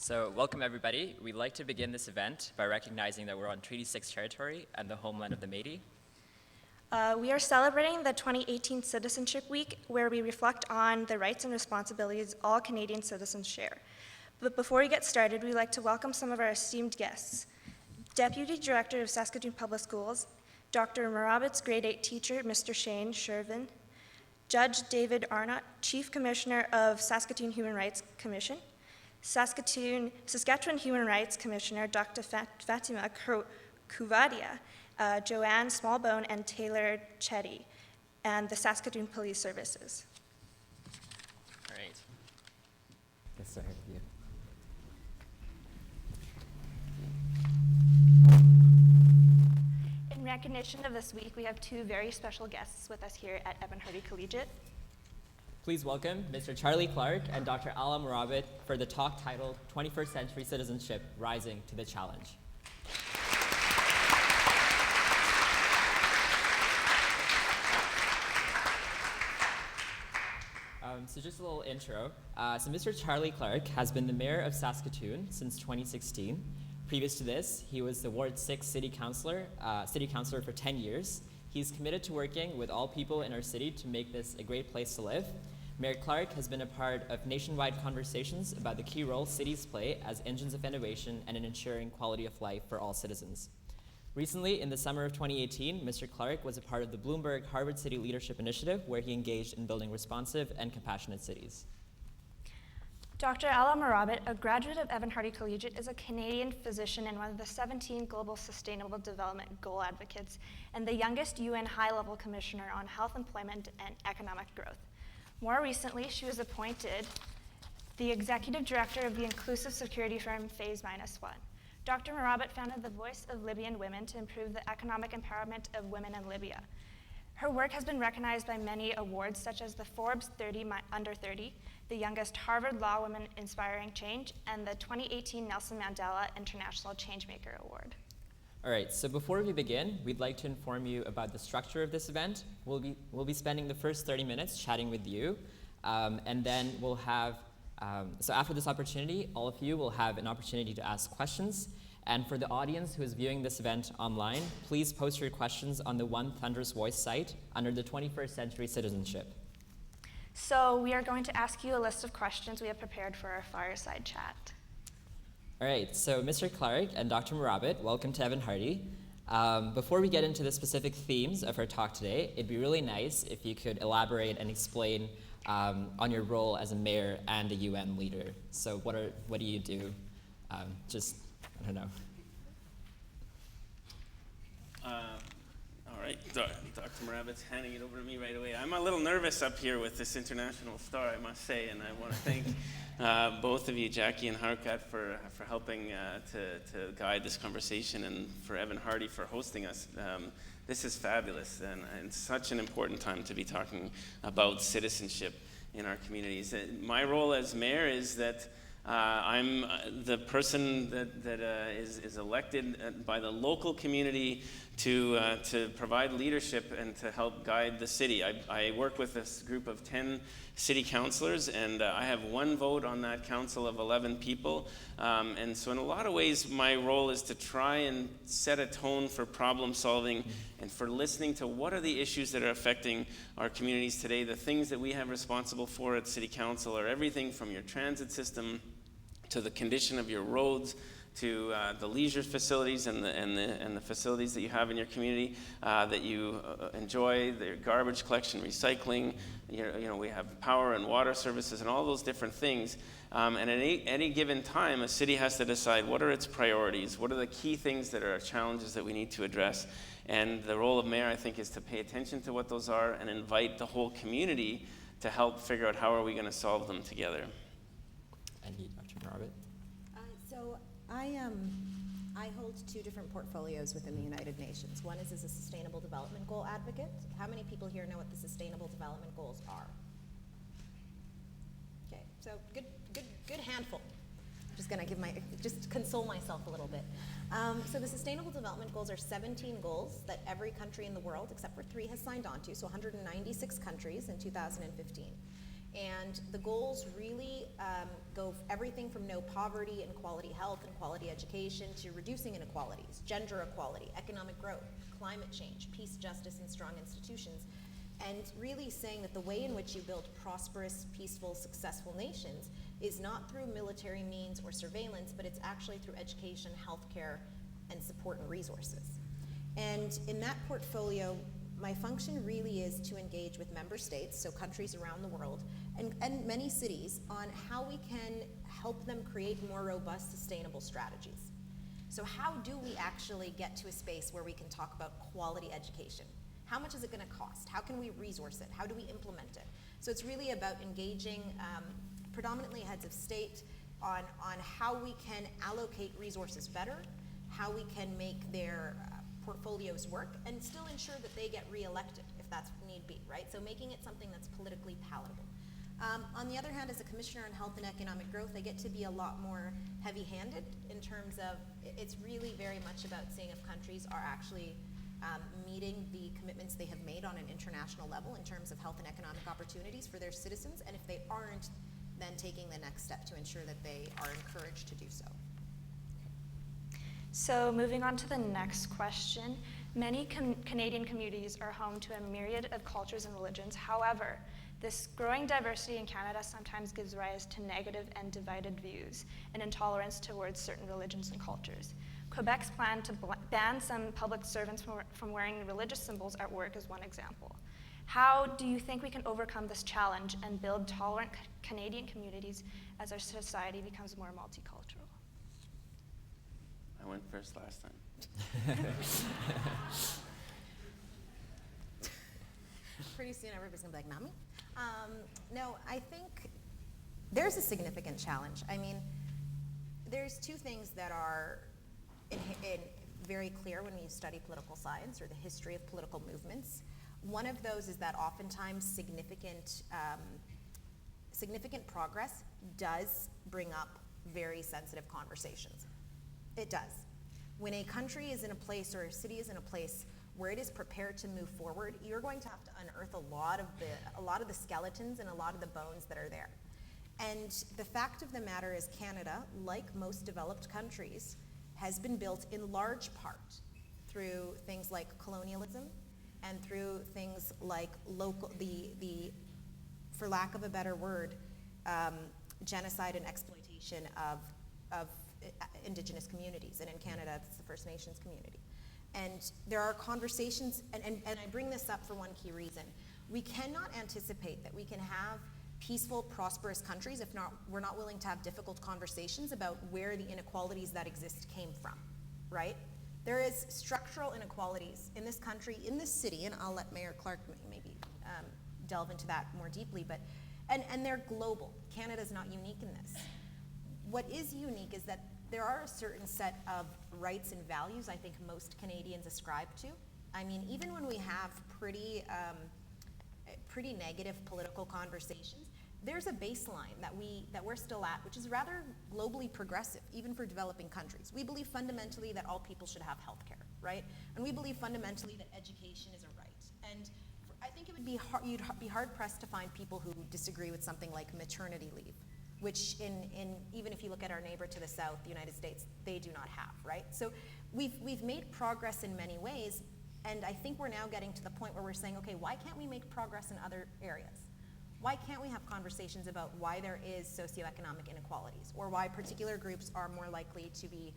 So welcome everybody. We'd like to begin this event by recognizing that we're on Treaty 6 territory and the homeland of the Métis. We are celebrating the 2018 Citizenship Week, where we reflect on the rights and responsibilities all Canadian citizens share. But before we get started, we'd like to welcome some of our esteemed guests. Deputy Director of Saskatoon Public Schools, Dr. Murabit's Grade 8 teacher, Mr. Shane Shervin, Judge David Arnott, Chief Commissioner of Saskatoon Human Rights Commission, Saskatchewan Human Rights Commissioner, Dr. Fatima Kuvadia, Joanne Smallbone and Taylor Chetty, and the Saskatoon Police Services. All right. Yes, sir. Yeah. In recognition of this week, we have two very special guests with us here at Evan Hardy Collegiate. Please welcome Mr. Charlie Clark and Dr. Alaa Murabit for the talk titled 21st Century Citizenship, Rising to the Challenge. So just a little intro. So Mr. Charlie Clark has been the mayor of Saskatoon since 2016. Previous to this, he was the Ward 6 city councillor for 10 years. He's committed to working with all people in our city to make this a great place to live. Mayor Clark has been a part of nationwide conversations about the key role cities play as engines of innovation and in ensuring quality of life for all citizens. Recently, in the summer of 2018, Mr. Clark was a part of the Bloomberg Harvard City Leadership Initiative, where he engaged in building responsive and compassionate cities. Dr. Alaa Murabit, a graduate of Evan Hardy Collegiate, is a Canadian physician and one of the 17 Global Sustainable Development Goal advocates, and the youngest UN High-Level Commissioner on Health, Employment, and Economic Growth. More recently, she was appointed the Executive Director of the inclusive security firm Phase-1. Dr. Murabit founded the Voice of Libyan Women to improve the economic empowerment of women in Libya. Her work has been recognized by many awards, such as the Forbes 30 Under 30, the Youngest Harvard Law Woman Inspiring Change, and the 2018 Nelson Mandela International Changemaker Award. All right, so before we begin, we'd like to inform you about the structure of this event. We'll be spending the first 30 minutes chatting with you, and then we'll have, so after this opportunity, all of you will have an opportunity to ask questions. And for the audience who is viewing this event online, please post your questions on the One Thunderous Voice site under the 21st Century Citizenship. So we are going to ask you a list of questions we have prepared for our fireside chat. All right, so Mr. Clark and Dr. Murabit, welcome to Evan Hardy. Before we get into the specific themes of our talk today, it'd be really nice if you could elaborate and explain on your role as a mayor and a UN leader. So what do you do? I don't know. All right, Dr. Murabit's handing it over to me right away. I'm a little nervous up here with this international star, I must say, and I want to thank both of you, Jackie and Harkat, for helping to guide this conversation, and for Evan Hardy for hosting us. This is fabulous, and such an important time to be talking about citizenship in our communities. My role as mayor is that I'm the person that is elected by the local community to provide leadership and to help guide the city. I work with this group of 10 city councilors, and I have one vote on that council of 11 people. And so in a lot of ways, my role is to try and set a tone for problem solving and for listening to what are the issues that are affecting our communities today. The things that we have responsible for at city council are everything from your transit system to the condition of your roads, to the leisure facilities and the facilities that you have in your community that you enjoy, the garbage collection, recycling. We have power and water services and all those different things. And at any given time, a city has to decide what are its priorities, what are the key things that are challenges that we need to address. And the role of mayor, I think, is to pay attention to what those are and invite the whole community to help figure out how are we going to solve them together. And you, Dr. Murabit. So I hold two different portfolios within the United Nations. One is as a Sustainable Development Goal advocate. How many people here know what the Sustainable Development Goals are? Okay, so good handful. I'm just going to just console myself a little bit. So the Sustainable Development Goals are 17 goals that every country in the world, except for 3, has signed on to, so 196 countries in 2015. And the goals really go everything from no poverty and quality health and quality education to reducing inequalities, gender equality, economic growth, climate change, peace, justice, and strong institutions. And really saying that the way in which you build prosperous, peaceful, successful nations is not through military means or surveillance, but it's actually through education, healthcare, and support and resources. And in that portfolio, my function really is to engage with member states, so countries around the world, and many cities on how we can help them create more robust, sustainable strategies. So how do we actually get to a space where we can talk about quality education? How much is it going to cost? How can we resource it? How do we implement it? So it's really about engaging predominantly heads of state on how we can allocate resources better, how we can make their portfolios work, and still ensure that they get reelected if that's need be, right? So making it something that's politically palatable. On the other hand, as a commissioner on health and economic growth, I get to be a lot more heavy-handed in terms of it's really very much about seeing if countries are actually meeting the commitments they have made on an international level in terms of health and economic opportunities for their citizens, and if they aren't, then taking the next step to ensure that they are encouraged to do so. So moving on to the next question, many Canadian communities are home to a myriad of cultures and religions. However, this growing diversity in Canada sometimes gives rise to negative and divided views and intolerance towards certain religions and cultures. Quebec's plan to ban some public servants from wearing religious symbols at work is one example. How do you think we can overcome this challenge and build tolerant Canadian communities as our society becomes more multicultural? I went first last time. Pretty soon everybody's gonna be like, not me. No, I think there's a significant challenge. I mean, there's two things that are very clear when you study political science or the history of political movements. One of those is that oftentimes significant progress does bring up very sensitive conversations. It does. When a country is in a place or a city is in a place where it is prepared to move forward, you're going to have to unearth a lot of the skeletons and a lot of the bones that are there. And the fact of the matter is Canada, like most developed countries, has been built in large part through things like colonialism and through things like for lack of a better word, genocide and exploitation of Indigenous communities, and in Canada, it's the First Nations community. And there are conversations, and I bring this up for one key reason. We cannot anticipate that we can have peaceful, prosperous countries if we're not willing to have difficult conversations about where the inequalities that exist came from, right? There is structural inequalities in this country, in this city, and I'll let Mayor Clark maybe delve into that more deeply, and they're global. Canada's not unique in this. What is unique is that there are a certain set of rights and values I think most Canadians ascribe to. I mean, even when we have pretty negative political conversations, there's a baseline that we're still at, which is rather globally progressive, even for developing countries. We believe fundamentally that all people should have health care, right? And we believe fundamentally that education is a right. And I think it would be you'd be hard pressed to find people who disagree with something like maternity leave, which even if you look at our neighbor to the south, the United States, they do not have, right? So we've made progress in many ways, and I think we're now getting to the point where we're saying, okay, why can't we make progress in other areas? Why can't we have conversations about why there is socioeconomic inequalities, or why particular groups are more likely to be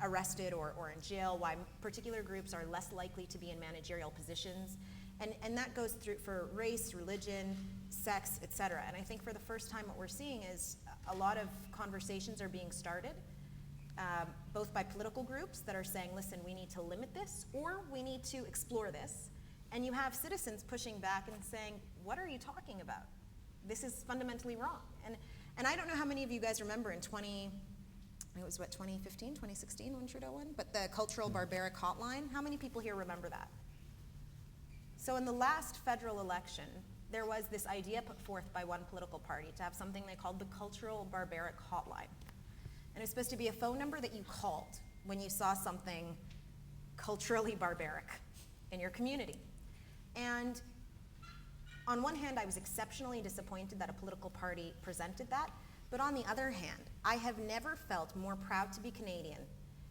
arrested or in jail, why particular groups are less likely to be in managerial positions? And that goes through for race, religion, sex, et cetera. And I think for the first time what we're seeing is a lot of conversations are being started, both by political groups that are saying, listen, we need to limit this, or we need to explore this. And you have citizens pushing back and saying, what are you talking about? This is fundamentally wrong. And I don't know how many of you guys remember in 2015, 2016 when Trudeau won, but the Cultural Barbaric Hotline, how many people here remember that? So in the last federal election, there was this idea put forth by one political party to have something they called the Cultural Barbaric Hotline. And it was supposed to be a phone number that you called when you saw something culturally barbaric in your community. And on one hand, I was exceptionally disappointed that a political party presented that, but on the other hand, I have never felt more proud to be Canadian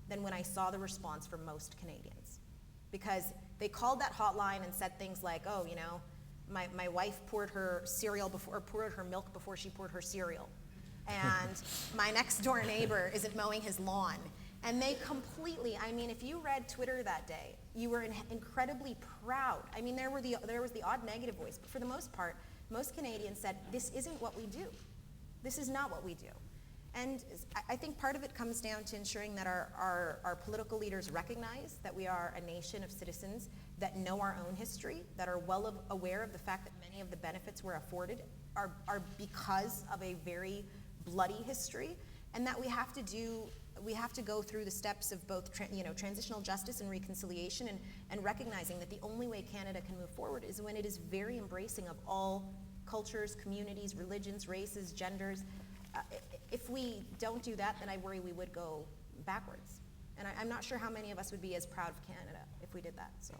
than when I saw the response from most Canadians. Because they called that hotline and said things like, oh, you know, my wife poured her milk before she poured her cereal. And my next door neighbor isn't mowing his lawn. And they completely, I mean, if you read Twitter that day, you were incredibly proud. I mean, there was the odd negative voice, but for the most part, most Canadians said, this isn't what we do. This is not what we do. And I think part of it comes down to ensuring that our political leaders recognize that we are a nation of citizens that know our own history, that are well aware of the fact that many of the benefits we're afforded are because of a very bloody history, and that we have to go through the steps of both transitional justice and reconciliation, and recognizing that the only way Canada can move forward is when it is very embracing of all cultures, communities, religions, races, genders. If we don't do that, then I worry we would go backwards. And I'm not sure how many of us would be as proud of Canada if we did that. So.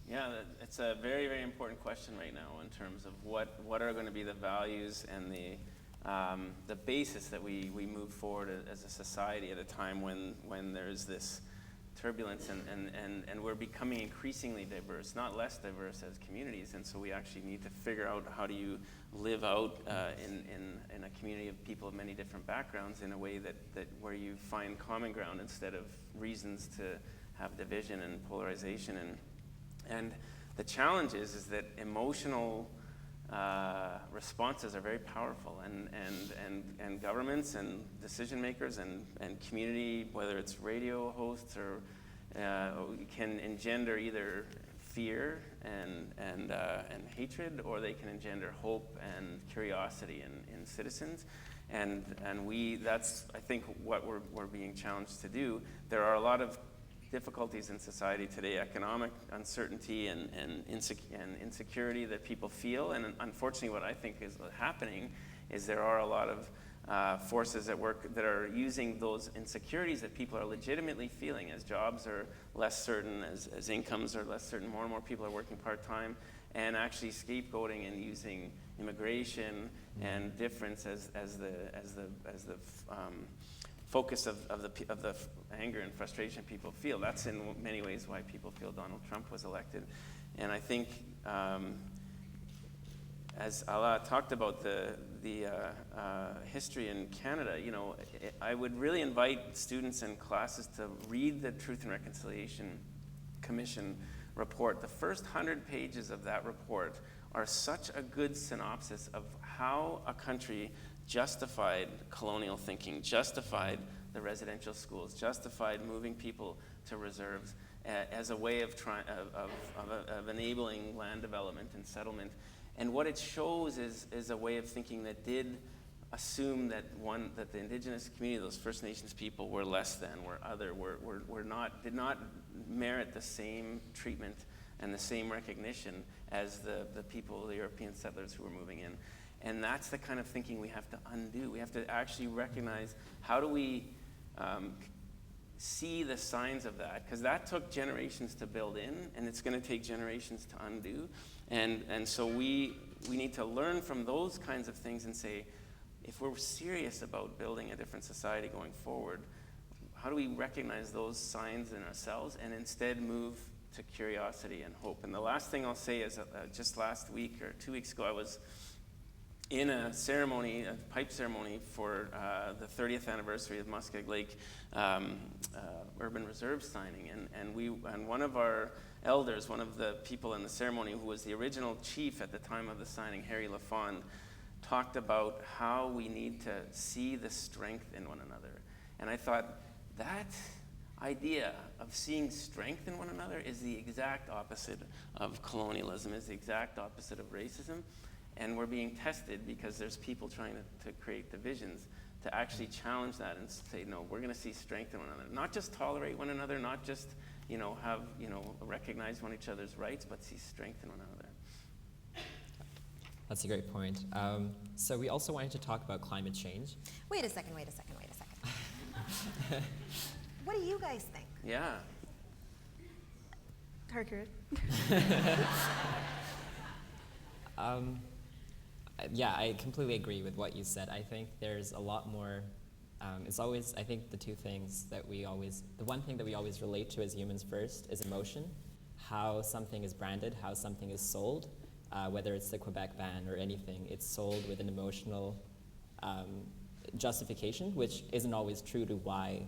Yeah, it's a very, very important question right now in terms of what are going to be the values and the basis that we move forward as a society at a time when there's this turbulence and we're becoming increasingly diverse, not less diverse as communities, and so we actually need to figure out how do you live out in a community of people of many different backgrounds in a way that where you find common ground instead of reasons to have division and polarization. And the challenge is that emotional responses are very powerful, and governments and decision makers and community, whether it's radio hosts or can engender either fear and hatred, or they can engender hope and curiosity in citizens. And that's I think what we're being challenged to do. There are a lot of difficulties in society today, economic uncertainty and insecurity that people feel. And unfortunately, what I think is happening is there are a lot of forces at work that are using those insecurities that people are legitimately feeling as jobs are less certain, as incomes are less certain, more and more people are working part-time, and actually scapegoating and using immigration and difference as the focus of the anger and frustration people feel. That's in many ways why people feel Donald Trump was elected. And I think, as Alaa talked about the history in Canada, you know, I would really invite students and classes to read the Truth and Reconciliation Commission report. The first 100 pages of that report are such a good synopsis of how a country justified colonial thinking, justified the residential schools, justified moving people to reserves as a way of enabling land development and settlement. And what it shows is a way of thinking that did assume that the Indigenous community, those First Nations people, were less than, were other, did not merit the same treatment and the same recognition as the people, the European settlers who were moving in. And that's the kind of thinking we have to undo. We have to actually recognize, how do we see the signs of that? Because that took generations to build in, and it's going to take generations to undo. And so we need to learn from those kinds of things and say, if we're serious about building a different society going forward, how do we recognize those signs in ourselves and instead move to curiosity and hope? And the last thing I'll say is just last week or 2 weeks ago, I was in a ceremony, a pipe ceremony for the 30th anniversary of Muskeg Lake Urban Reserve signing, and one of our elders, one of the people in the ceremony who was the original chief at the time of the signing, Harry Lafond, talked about how we need to see the strength in one another. And I thought, that idea of seeing strength in one another is the exact opposite of colonialism, is the exact opposite of racism. And we're being tested because there's people trying to create divisions, to actually challenge that and say, no, we're going to see strength in one another. Not just tolerate one another, not just recognize each other's rights, but see strength in one another. That's a great point. So we also wanted to talk about climate change. Wait a second. What do you guys think? Harker. Yeah, I completely agree with what you said. I think there's a lot more. It's always, I think the one thing that we always relate to as humans first is emotion, how something is branded, how something is sold, whether it's the Quebec ban or anything. It's sold with an emotional justification, which isn't always true to why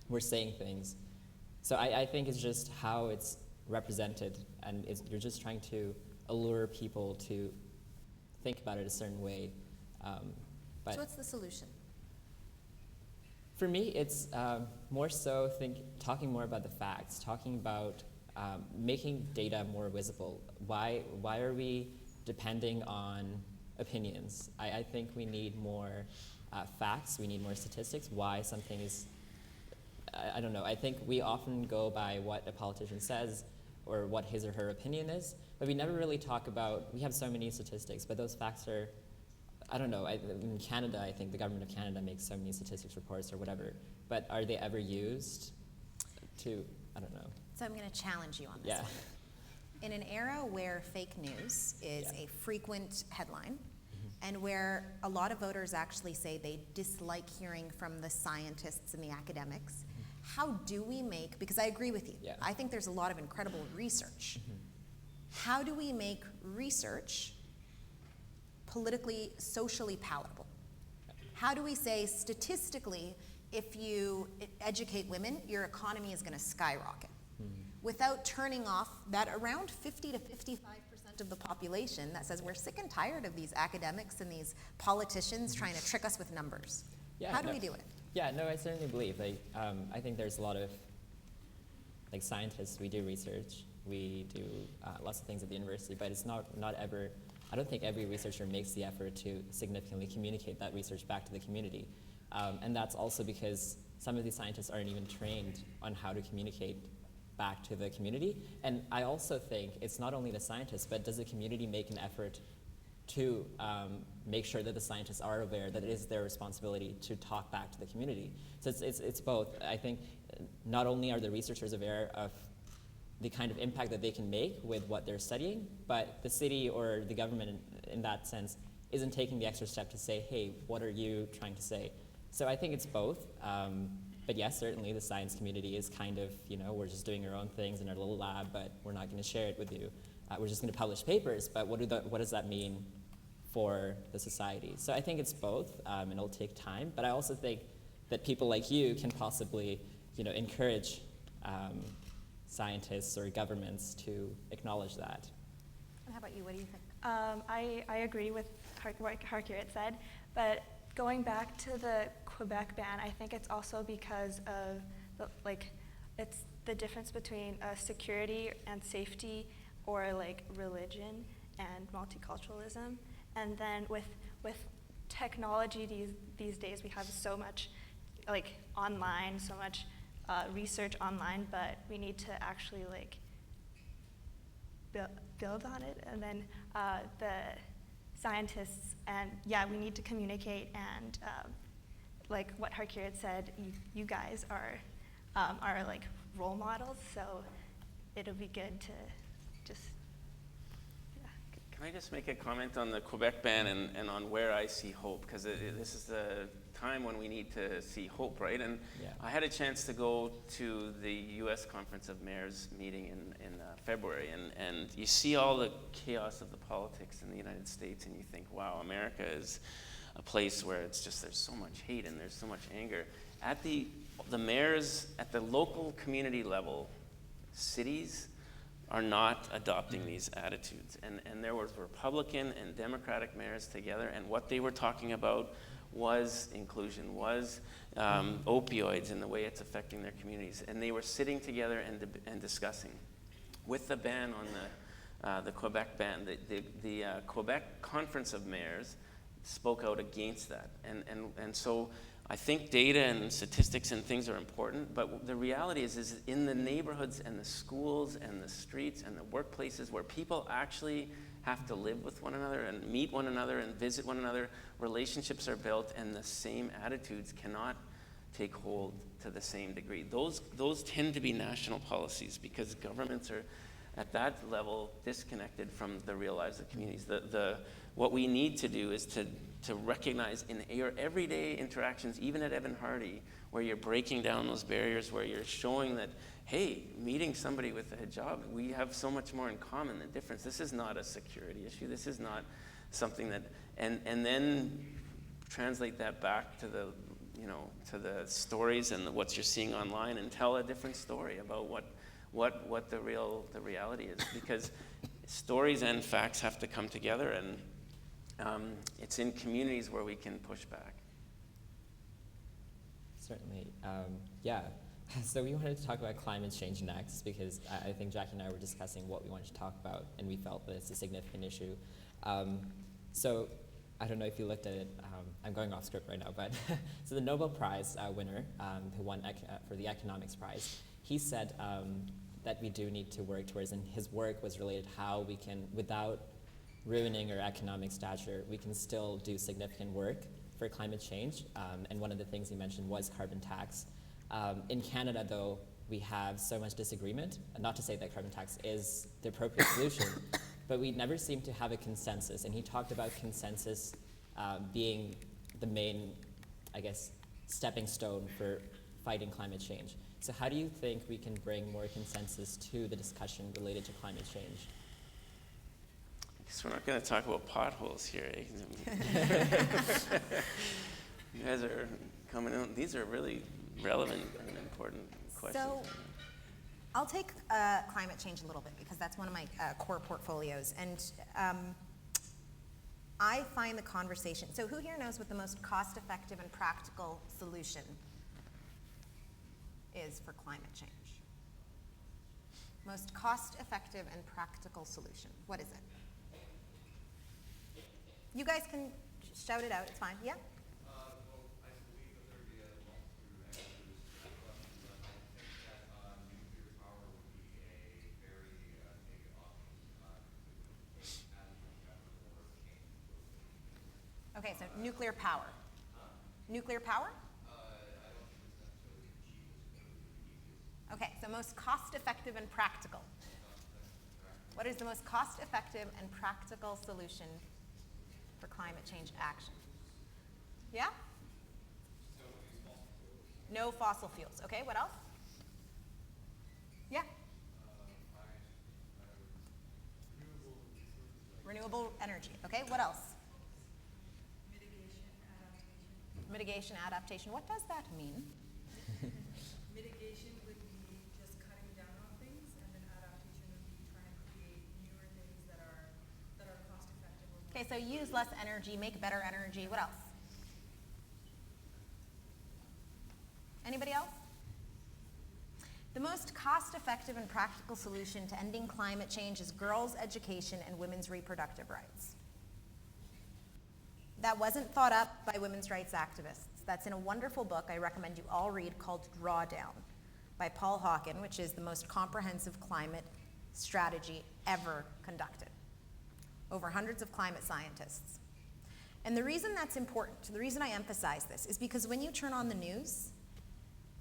we're saying things. So I think it's just how it's represented, and you're just trying to allure people to think about it a certain way. But So what's the solution? for me, it's more so talking more about the facts, talking about making data more visible. Why are we depending on opinions? I think we need more facts, we need more statistics, why something is, I don't know, I think we often go by what a politician says or what his or her opinion is, but we never really talk about, we have so many statistics, but those facts are, I don't know, in Canada, I think the government of Canada makes so many statistics reports or whatever, but are they ever used to, I don't know. So I'm going to challenge you on this Yeah. one. In an era where fake news is a frequent headline, and where a lot of voters actually say they dislike hearing from the scientists and the academics, how do we make, because I agree with you, Yeah. I think there's a lot of incredible research. How do we make research politically, socially palatable? How do we say statistically, if you educate women, your economy is going to skyrocket? Without turning off that around 50 to 55% of the population that says we're sick and tired of these academics and these politicians trying to trick us with numbers. Yeah, How do no. we do it? Yeah, no, I certainly believe. I think there's a lot of, like scientists, we do research, we do lots of things at the university, but it's not ever, I don't think every researcher makes the effort to significantly communicate that research back to the community. And that's also because some of these scientists aren't even trained on how to communicate back to the community. And I also think it's not only the scientists, but does the community make an effort to make sure that the scientists are aware that it is their responsibility to talk back to the community? So it's both. I think not only are the researchers aware of the kind of impact that they can make with what they're studying, but the city or the government in that sense isn't taking the extra step to say, hey, what are you trying to say? So I think it's both. But yes, certainly the science community is kind of, we're just doing our own things in our little lab, but we're not going to share it with you. We're just going to publish papers, but what does that mean for the society? So I think it's both, and it'll take time. But I also think that people like you can possibly, encourage scientists or governments to acknowledge that. And how about you? What do you think? I agree with what Harkirat said, but going back to the Quebec ban, I think it's also because of it's the difference between security and safety, or religion and multiculturalism. And then with technology these days, we have so much online, so much research online, but we need to actually build on it. And then the scientists, and we need to communicate, and like what Harkirat said, you guys are role models, so it'll be good to just, Can I just make a comment on the Quebec ban and on where I see hope? Because this is the time when we need to see hope, right? And Yeah. I had a chance to go to the U.S. Conference of Mayors meeting in February, and you see all the chaos of the politics in the United States, and you think, wow, America is a place where it's just, there's so much hate and there's so much anger. At the mayors, at the local community level, cities are not adopting these attitudes. And there was Republican and Democratic mayors together, and what they were talking about was inclusion, was opioids and the way it's affecting their communities. And they were sitting together and discussing. With the ban on the Quebec ban, the Quebec Conference of Mayors spoke out against that. And so I think data and statistics and things are important, but the reality is in the neighborhoods and the schools and the streets and the workplaces where people actually have to live with one another and meet one another and visit one another, relationships are built, and the same attitudes cannot take hold to the same degree. Those tend to be national policies because governments are at that level disconnected from the real lives of communities. What we need to do is to recognize in your everyday interactions, even at Evan Hardy, where you're breaking down those barriers, where you're showing that, hey, meeting somebody with a hijab, we have so much more in common than difference. This is not a security issue. This is not something that, and then translate that back to the, to the stories and what you're seeing online, and tell a different story about what the reality is, because stories and facts have to come together, and it's in communities where we can push back. Certainly, yeah. So we wanted to talk about climate change next, because I think Jackie and I were discussing what we wanted to talk about, and we felt that it's a significant issue. So I don't know if you looked at it, I'm going off script right now, but so the Nobel Prize winner who won for the economics prize, he said that we do need to work towards, and his work was related how we can, without ruining our economic stature, we can still do significant work for climate change. And one of the things he mentioned was carbon tax. In Canada, though, we have so much disagreement, not to say that carbon tax is the appropriate solution, but we never seem to have a consensus. And he talked about consensus being the main, I guess, stepping stone for fighting climate change. So how do you think we can bring more consensus to the discussion related to climate change? Because we're not going to talk about potholes here, eh? You guys are coming in. These are really relevant and important questions. So I'll take climate change a little bit, because that's one of my core portfolios. And I find the conversation, so who here knows what the most cost-effective and practical solution is for climate change? Most cost-effective and practical solution. What is it? You guys can shout it out, it's fine. Yeah? Well, I believe that there would be a multitude of answers to that question, but I think that nuclear power would be a very big option to take as much effort or change. Okay, so nuclear power. Nuclear power? I don't think it's necessarily the cheapest, but it would be the easiest. Okay, so most cost-effective and practical. What is the most cost-effective and practical solution for climate change action? Yeah? No fossil fuels. Okay, what else? Yeah? Renewable energy. Okay, what else? Mitigation, adaptation. What does that mean? Mitigation would be just cutting down on things, and then adaptation would be trying to create newer things that are cost effective. Okay, so use less energy, make better energy. What else? Anybody else? The most cost-effective and practical solution to ending climate change is girls' education and women's reproductive rights. That wasn't thought up by women's rights activists. That's in a wonderful book I recommend you all read called Drawdown by Paul Hawken, which is the most comprehensive climate strategy ever conducted over hundreds of climate scientists. And the reason that's important, the reason I emphasize this, is because when you turn on the news,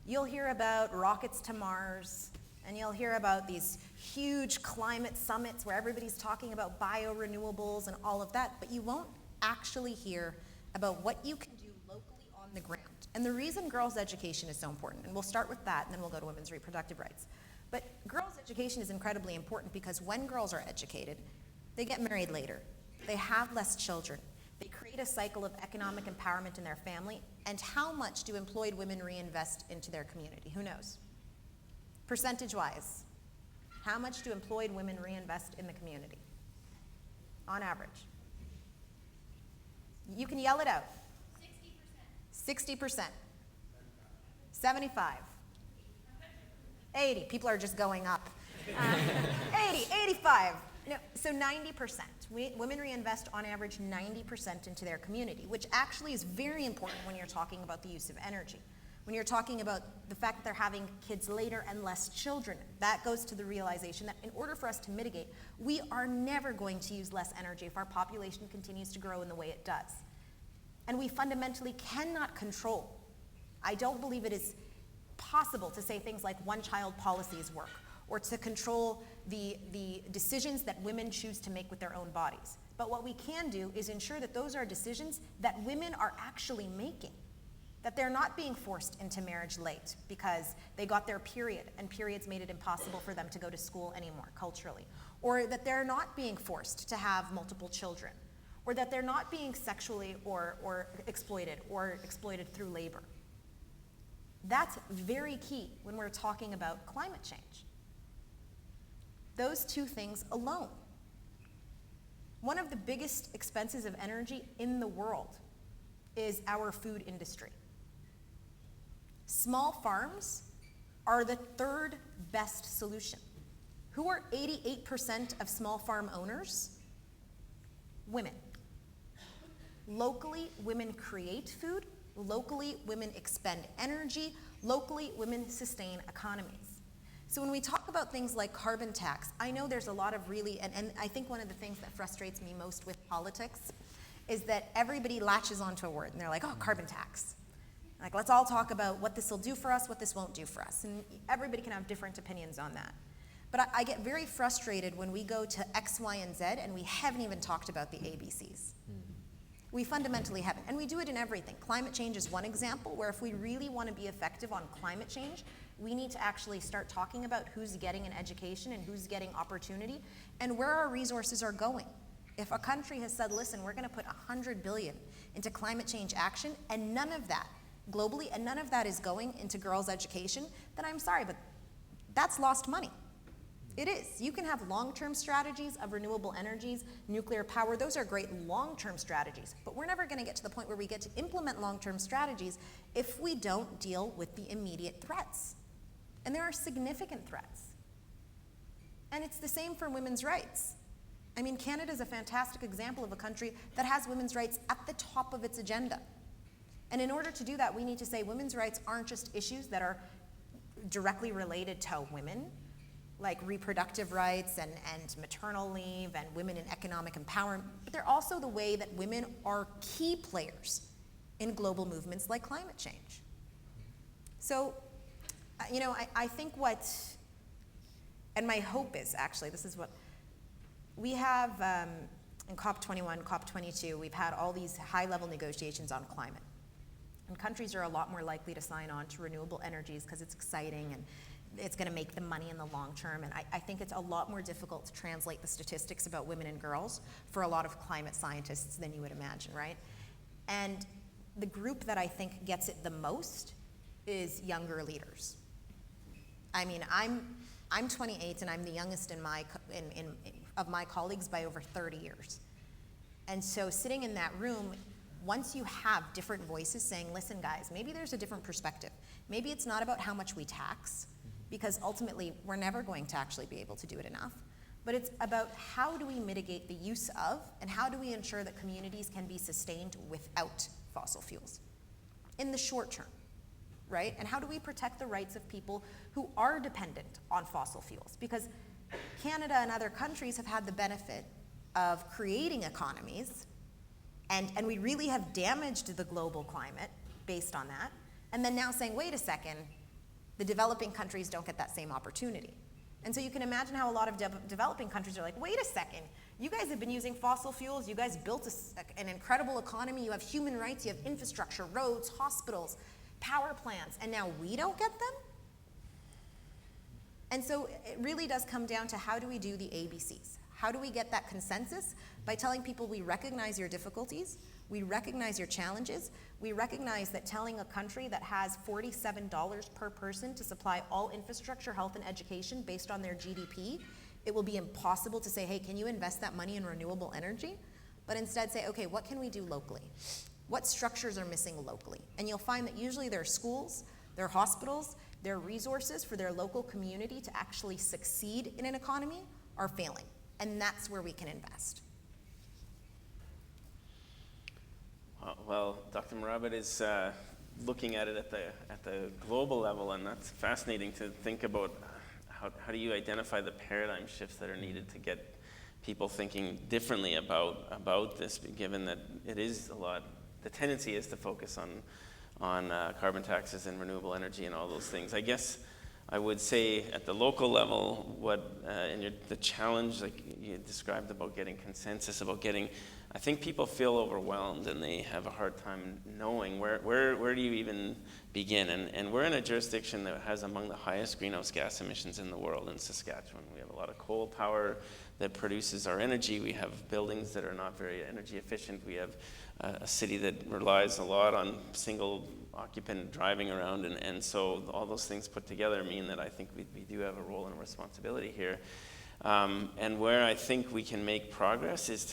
you'll hear about rockets to Mars, and you'll hear about these huge climate summits where everybody's talking about biorenewables and all of that, but you won't actually hear about what you can do locally on the ground. And the reason girls' education is so important, and we'll start with that, and then we'll go to women's reproductive rights. But girls' education is incredibly important because when girls are educated, they get married later, they have less children, they create a cycle of economic empowerment in their family, and how much do employed women reinvest into their community? Who knows? Percentage-wise, how much do employed women reinvest in the community? On average. You can yell it out. 60%. 60%. 75. 80. People are just going up. 80, 85. No, so 90%. Women reinvest on average 90% into their community, which actually is very important when you're talking about the use of energy. When you're talking about the fact that they're having kids later and less children, that goes to the realization that in order for us to mitigate, we are never going to use less energy if our population continues to grow in the way it does. And we fundamentally cannot control. I don't believe it is possible to say things like one-child policies work, or to control the decisions that women choose to make with their own bodies. But what we can do is ensure that those are decisions that women are actually making. That they're not being forced into marriage late because they got their period and periods made it impossible for them to go to school anymore culturally. Or that they're not being forced to have multiple children. Or that they're not being sexually or exploited through labor. That's very key when we're talking about climate change. Those two things alone. One of the biggest expenses of energy in the world is our food industry. Small farms are the third best solution. Who are 88% of small farm owners? Women. Locally, women create food. Locally, women expend energy. Locally, women sustain economies. So when we talk about things like carbon tax, I know there's a lot of really, and I think one of the things that frustrates me most with politics is that everybody latches onto a word and they're like, oh, carbon tax. Like, let's all talk about what this will do for us, what this won't do for us. And everybody can have different opinions on that. But I get very frustrated when we go to X, Y, and Z and we haven't even talked about the ABCs. We fundamentally haven't. And we do it in everything. Climate change is one example where if we really want to be effective on climate change, we need to actually start talking about who's getting an education and who's getting opportunity and where our resources are going. If a country has said, listen, we're going to put $100 billion into climate change action and none of that globally, and none of that is going into girls' education, then I'm sorry, but that's lost money. It is. You can have long-term strategies of renewable energies, nuclear power. Those are great long-term strategies. But we're never going to get to the point where we get to implement long-term strategies if we don't deal with the immediate threats. And there are significant threats. And it's the same for women's rights. I mean, Canada is a fantastic example of a country that has women's rights at the top of its agenda. And in order to do that, we need to say women's rights aren't just issues that are directly related to women, like reproductive rights and maternal leave and women in economic empowerment, but they're also the way that women are key players in global movements like climate change. So, I think what, and my hope is actually, this is what, we have in COP21, COP22, we've had all these high-level negotiations on climate. And countries are a lot more likely to sign on to renewable energies because it's exciting and it's going to make them money in the long term. And I think it's a lot more difficult to translate the statistics about women and girls for a lot of climate scientists than you would imagine, right? And the group that I think gets it the most is younger leaders. I mean, I'm 28 and I'm the youngest of my colleagues by over 30 years. And so sitting in that room, once you have different voices saying, listen guys, maybe there's a different perspective. Maybe it's not about how much we tax, because ultimately we're never going to actually be able to do it enough. But it's about how do we mitigate the use of and how do we ensure that communities can be sustained without fossil fuels in the short term, right? And how do we protect the rights of people who are dependent on fossil fuels? Because Canada and other countries have had the benefit of creating economies and we really have damaged the global climate based on that. And then now saying, wait a second, the developing countries don't get that same opportunity. And so you can imagine how a lot of developing countries are like, wait a second, you guys have been using fossil fuels, you guys built an incredible economy, you have human rights, you have infrastructure, roads, hospitals, power plants, and now we don't get them? And so it really does come down to how do we do the ABCs? How do we get that consensus? By telling people we recognize your difficulties, we recognize your challenges, we recognize that telling a country that has $47 per person to supply all infrastructure, health, and education based on their GDP, it will be impossible to say, hey, can you invest that money in renewable energy? But instead say, okay, what can we do locally? What structures are missing locally? And you'll find that usually there are schools, there are hospitals, there are resources for their local community to actually succeed in an economy are failing. And that's where we can invest. Well, Dr. Murabit is looking at it at the global level, and that's fascinating to think about. How do you identify the paradigm shifts that are needed to get people thinking differently about this, given that it is the tendency is to focus on carbon taxes and renewable energy and all those things. I guess I would say at the local level, the challenge, like you described about getting consensus, I think people feel overwhelmed and they have a hard time knowing where do you even begin. And we're in a jurisdiction that has among the highest greenhouse gas emissions in the world in Saskatchewan. We have a lot of coal power that produces our energy. We have buildings that are not very energy efficient. We have a city that relies a lot on single occupant driving around. And so all those things put together mean that I think we do have a role and a responsibility here. And where I think we can make progress is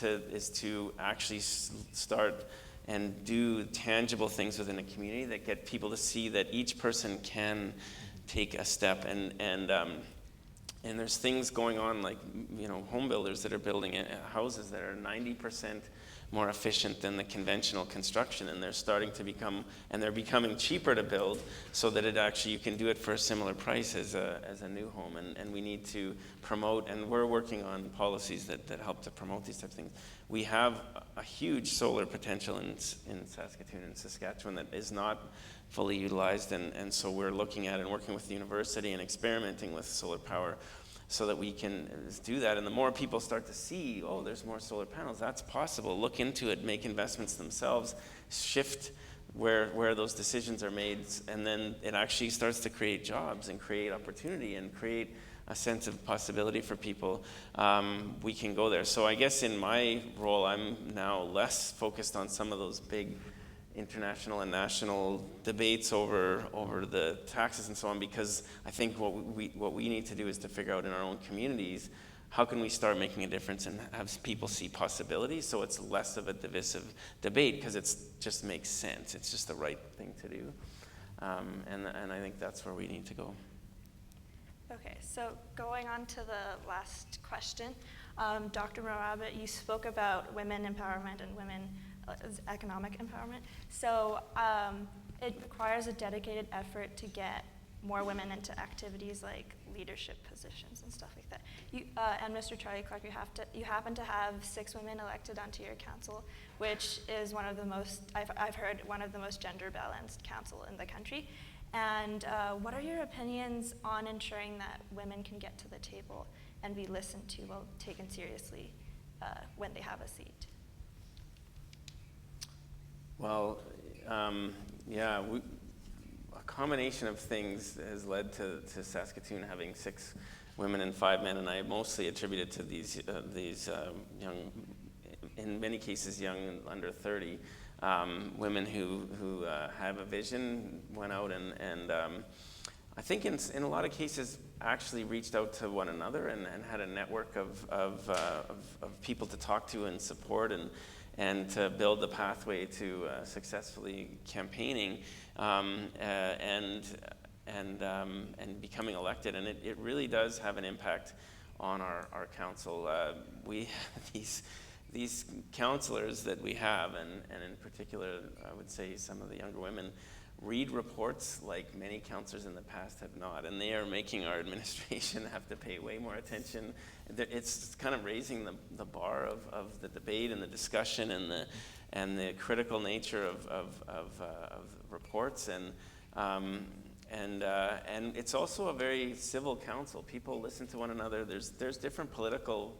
to actually start and do tangible things within a community that get people to see that each person can take a step. And there's things going on, like, you know, home builders that are building houses that are 90% more efficient than the conventional construction, and they're becoming cheaper to build, so that you can do it for a similar price as a new home. And we need to promote, and we're working on policies that help to promote these types of things. We have a huge solar potential in Saskatoon and Saskatchewan that is not fully utilized, and so we're looking at and working with the university and experimenting with solar power so that we can do that. And the more people start to see, oh, there's more solar panels, that's possible, look into it, make investments themselves, shift where those decisions are made, and then it actually starts to create jobs and create opportunity and create a sense of possibility for people, we can go there. So I guess in my role, I'm now less focused on some of those big international and national debates over the taxes and so on, because I think what we need to do is to figure out in our own communities, how can we start making a difference and have people see possibilities, so it's less of a divisive debate, because it just makes sense. It's just the right thing to do. And I think that's where we need to go. Okay, so going on to the last question, Dr. Murabit, you spoke about women empowerment and women economic empowerment. So it requires a dedicated effort to get more women into activities like leadership positions and stuff like that. And Mr. Charlie Clark, you happen to have 6 women elected onto your council, which is one of the most, I've heard, one of the most gender balanced council in the country. And what are your opinions on ensuring that women can get to the table and be listened to while taken seriously when they have a seat? Well, a combination of things has led to Saskatoon having 6 women and 5 men, and I mostly attribute it to these young, in many cases young and under 30, women who have a vision, went out and I think in a lot of cases actually reached out to one another and had a network of people to talk to and support and to build the pathway to successfully campaigning and becoming elected. And it really does have an impact on our council. We these councillors that we have, and in particular, I would say some of the younger women, read reports like many councillors in the past have not, and they are making our administration have to pay way more attention. It's kind of raising the bar of the debate and the discussion and the critical nature of reports, and it's also a very civil council. People listen to one another. There's different political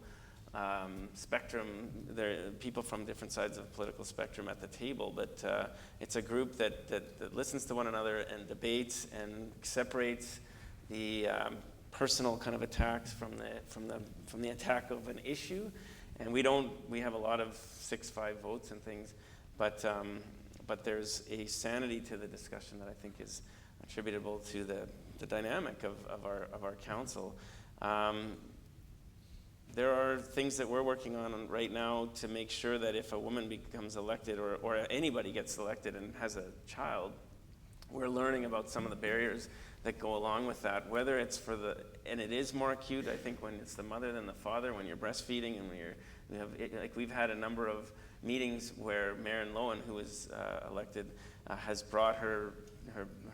spectrum. There are people from different sides of the political spectrum at the table, but it's a group that listens to one another and debates and separates the personal kind of attacks from the attack of an issue. And we have a lot of 6-5 votes and things, but there's a sanity to the discussion that I think is attributable to the dynamic of our council. There are things that we're working on right now to make sure that if a woman becomes elected or anybody gets elected and has a child, we're learning about some of the barriers that go along with that, whether it's and it is more acute, I think, when it's the mother than the father, when you're breastfeeding, and we've had a number of meetings where Maren Lowen, who was elected, has brought her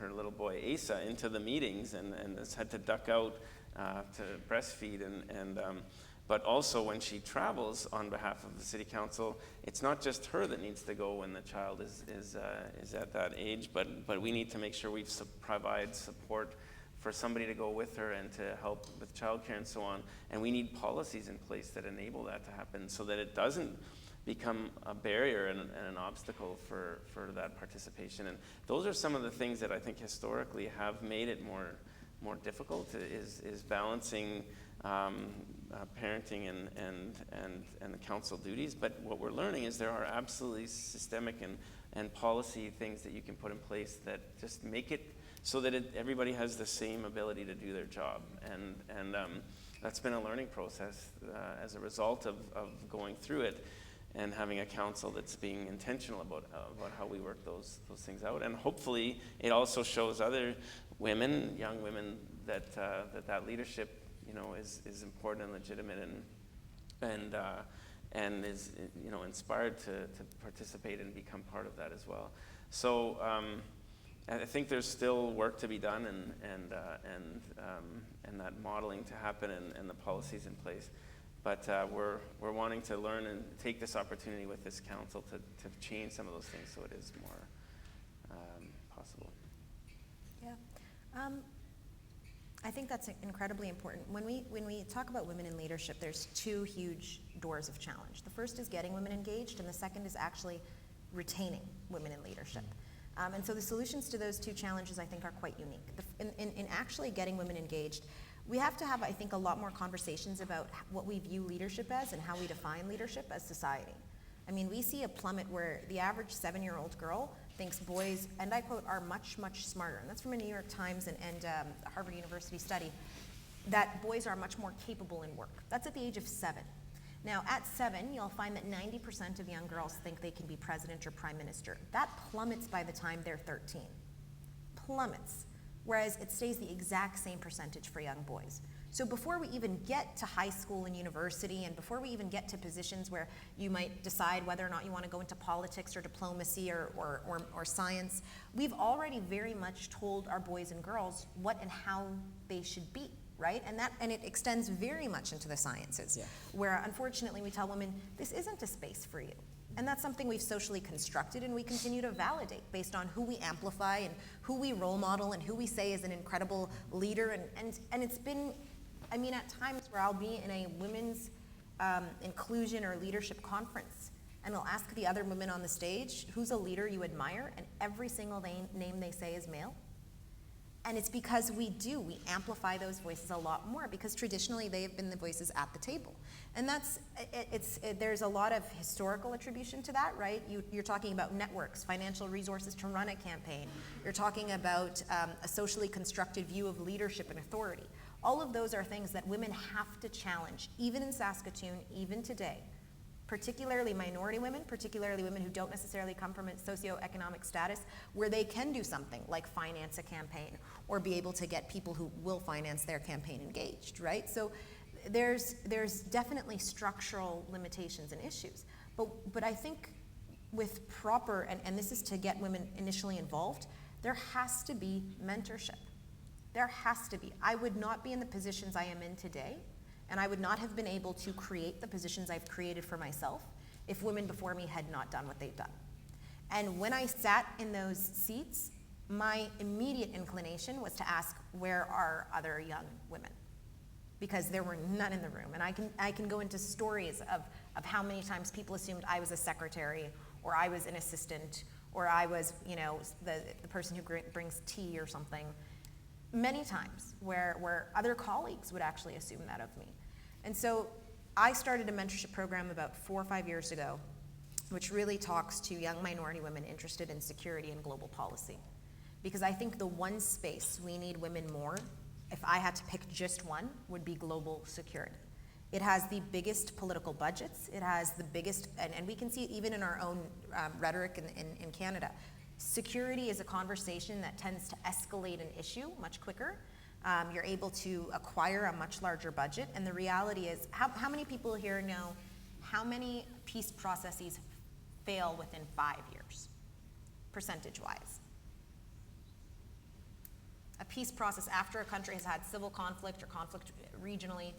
little boy Asa into the meetings and has had to duck out to breastfeed, but also when she travels on behalf of the city council, it's not just her that needs to go when the child is at that age, but we need to make sure we provide support for somebody to go with her and to help with childcare and so on. And we need policies in place that enable that to happen so that it doesn't become a barrier and an obstacle for that participation. And those are some of the things that I think historically have made it more difficult, is balancing parenting and the council duties. But what we're learning is there are absolutely systemic and policy things that you can put in place that just make it so that everybody has the same ability to do their job. And that's been a learning process as a result of going through it and having a council that's being intentional about how we work those things out. And hopefully it also shows other women, young women, that leadership, is important and legitimate and is, inspired to participate and become part of that as well. So I think there's still work to be done and that modeling to happen and the policies in place. But we're wanting to learn and take this opportunity with this council to change some of those things so it is more possible. Yeah. I think that's incredibly important. When we talk about women in leadership, there's two huge doors of challenge. The first is getting women engaged, and the second is actually retaining women in leadership. And so the solutions to those two challenges, I think, are quite unique. In actually getting women engaged, we have to have, I think, a lot more conversations about what we view leadership as and how we define leadership as society. I mean, we see a plummet where the average 7-year-old girl thinks boys, and I quote, are much, much smarter. And that's from a New York Times and a Harvard University study, that boys are much more capable in work. That's at the age of 7. Now, at 7, you'll find that 90% of young girls think they can be president or prime minister. That plummets by the time they're 13. Plummets. Whereas it stays the exact same percentage for young boys. So before we even get to high school and university, and before we even get to positions where you might decide whether or not you want to go into politics or diplomacy or science, we've already very much told our boys and girls what and how they should be, right? And it extends very much into the sciences, where unfortunately we tell women, this isn't a space for you. And that's something we've socially constructed and we continue to validate based on who we amplify and who we role model and who we say is an incredible leader. And it's been, I mean, at times where I'll be in a women's inclusion or leadership conference and I'll ask the other women on the stage, who's a leader you admire? And every single name they say is male. And it's because we amplify those voices a lot more because traditionally they have been the voices at the table. And there's a lot of historical attribution to that, right? You're talking about networks, financial resources to run a campaign. You're talking about a socially constructed view of leadership and authority. All of those are things that women have to challenge, even in Saskatoon, even today. Particularly minority women, particularly women who don't necessarily come from a socioeconomic status where they can do something like finance a campaign or be able to get people who will finance their campaign engaged, right? So there's definitely structural limitations and issues. But I think with proper, and this is to get women initially involved, there has to be mentorship. There has to be. I would not be in the positions I am in today, and I would not have been able to create the positions I've created for myself if women before me had not done what they've done. And when I sat in those seats, my immediate inclination was to ask, where are other young women? Because there were none in the room. And I can go into stories of how many times people assumed I was a secretary, or I was an assistant, or I was, the person who brings tea or something. Many times where other colleagues would actually assume that of me. And so I started a mentorship program about 4 or 5 years ago, which really talks to young minority women interested in security and global policy. Because I think the one space we need women more, if I had to pick just one, would be global security. It has the biggest political budgets. It has the biggest, and we can see it even in our own rhetoric in Canada. Security is a conversation that tends to escalate an issue much quicker. You're able to acquire a much larger budget, and the reality is, how many people here know how many peace processes fail within 5 years, percentage-wise? A peace process after a country has had civil conflict or conflict regionally,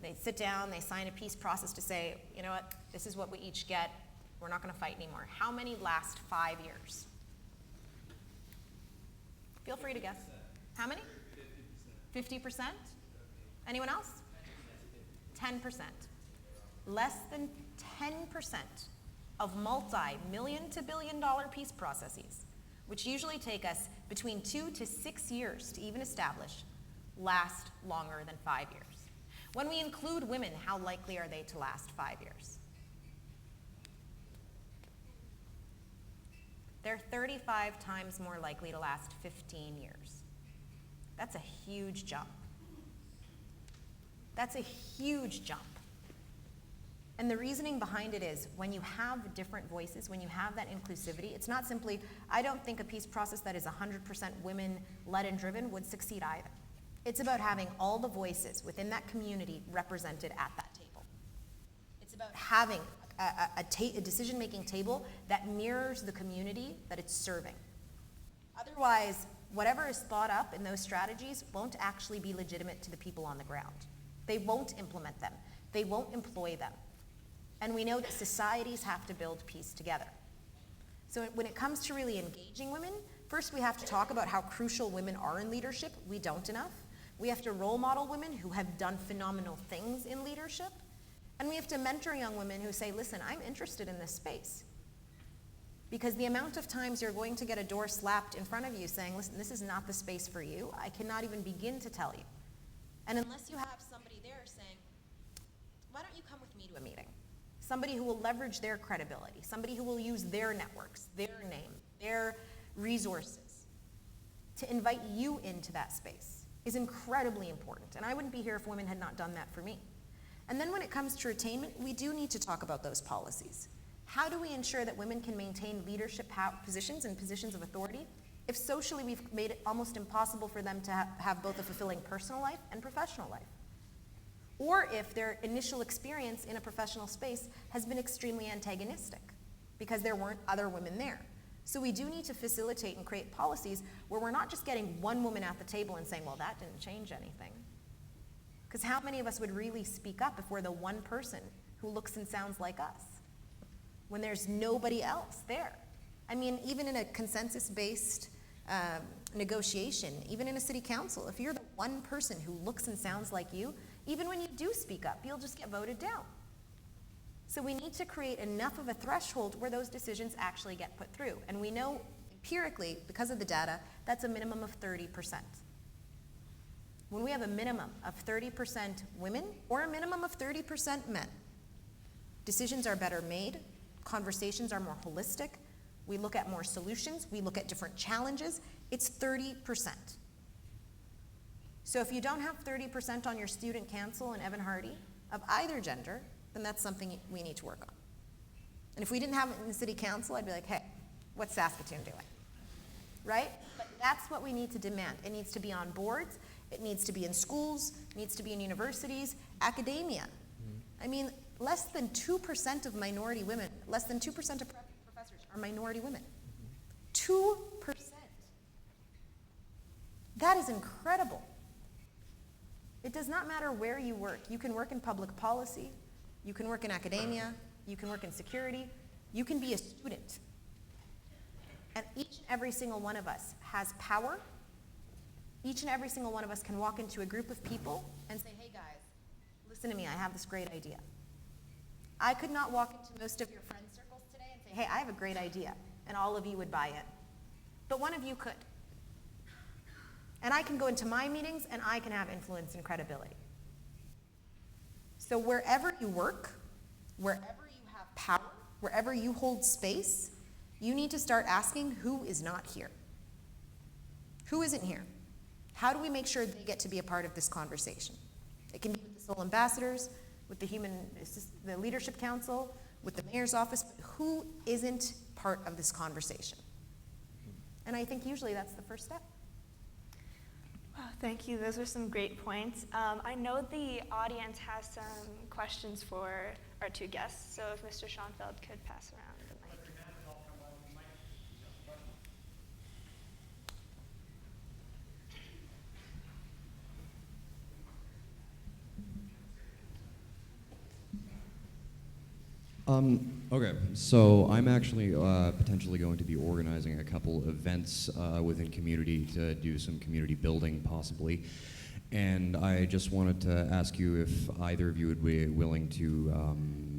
they sit down, they sign a peace process to say, you know what, this is what we each get, we're not going to fight anymore. How many last 5 years? Feel free to guess. How many? 50%? Anyone else? 10%. Less than 10% of multi-million to billion-dollar peace processes, which usually take us between 2 to 6 years to even establish, last longer than 5 years. When we include women, how likely are they to last 5 years? They're 35 times more likely to last 15 years. That's a huge jump. That's a huge jump. And the reasoning behind it is when you have different voices, when you have that inclusivity, it's not simply, I don't think a peace process that is 100% women-led and driven would succeed either. It's about having all the voices within that community represented at that table. It's about having a decision-making table that mirrors the community that it's serving. Otherwise, whatever is thought up in those strategies won't actually be legitimate to the people on the ground. They won't implement them. They won't employ them. And we know that societies have to build peace together. So when it comes to really engaging women, first we have to talk about how crucial women are in leadership. We don't enough. We have to role model women who have done phenomenal things in leadership. And we have to mentor young women who say, listen, I'm interested in this space. Because the amount of times you're going to get a door slapped in front of you saying, listen, this is not the space for you, I cannot even begin to tell you. And unless you have somebody there saying, why don't you come with me to a meeting? Somebody who will leverage their credibility, somebody who will use their networks, their name, their resources to invite you into that space is incredibly important. And I wouldn't be here if women had not done that for me. And then when it comes to retainment, we do need to talk about those policies. How do we ensure that women can maintain leadership positions and positions of authority if socially we've made it almost impossible for them to have both a fulfilling personal life and professional life? Or if their initial experience in a professional space has been extremely antagonistic because there weren't other women there. So we do need to facilitate and create policies where we're not just getting one woman at the table and saying, well, that didn't change anything. Because how many of us would really speak up if we're the one person who looks and sounds like us when there's nobody else there? I mean, even in a consensus-based negotiation, even in a city council, if you're the one person who looks and sounds like you, even when you do speak up, you'll just get voted down. So we need to create enough of a threshold where those decisions actually get put through. And we know empirically, because of the data, that's a minimum of 30%. When we have a minimum of 30% women or a minimum of 30% men, decisions are better made, conversations are more holistic, we look at more solutions, we look at different challenges. It's 30%. So if you don't have 30% on your student council in Evan Hardy of either gender, then that's something we need to work on. And if we didn't have it in the city council, I'd be like, hey, what's Saskatoon doing? Right? But that's what we need to demand. It needs to be on boards, it needs to be in schools, it needs to be in universities, academia. I mean, less than 2% of minority women, less than 2% of professors are minority women. 2%. That is incredible. It does not matter where you work. You can work in public policy, you can work in academia, you can work in security, you can be a student. And each and every single one of us has power. Each and every single one of us can walk into a group of people and say, hey guys, listen to me, I have this great idea. I could not walk into most of your friend circles today and say, hey, I have a great idea, and all of you would buy in. But one of you could. And I can go into my meetings and I can have influence and credibility. So wherever you work, wherever you have power, wherever you hold space, you need to start asking who is not here. Who isn't here? How do we make sure they get to be a part of this conversation? It can be with the Soul Ambassadors, with the Leadership Council, with the Mayor's Office, but who isn't part of this conversation? And I think usually that's the first step. Wow, thank you. Those are some great points. I know the audience has some questions for our two guests, so if Mr. Schoenfeld could pass around the mic. Okay, so I'm actually potentially going to be organizing a couple events within community to do some community building possibly. And I just wanted to ask you if either of you would be willing to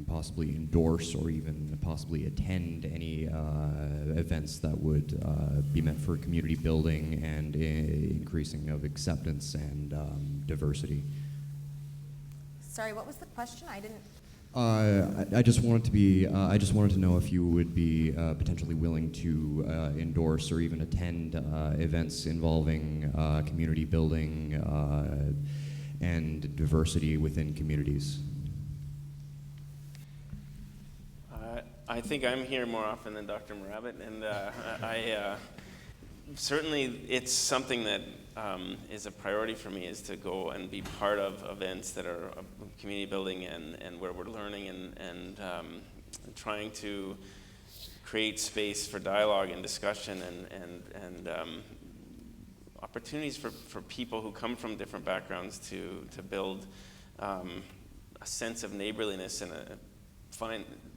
possibly endorse or even possibly attend any events that would be meant for community building and increasing of acceptance and diversity. Sorry, what was the question? I didn't. I just wanted to be. I just wanted to know if you would be potentially willing to endorse or even attend events involving community building and diversity within communities. I think I'm here more often than Dr. Murabit, and certainly it's something that is a priority for me, is to go and be part of events that are community building and where we're learning and trying to create space for dialogue and discussion and opportunities for people who come from different backgrounds to build a sense of neighborliness and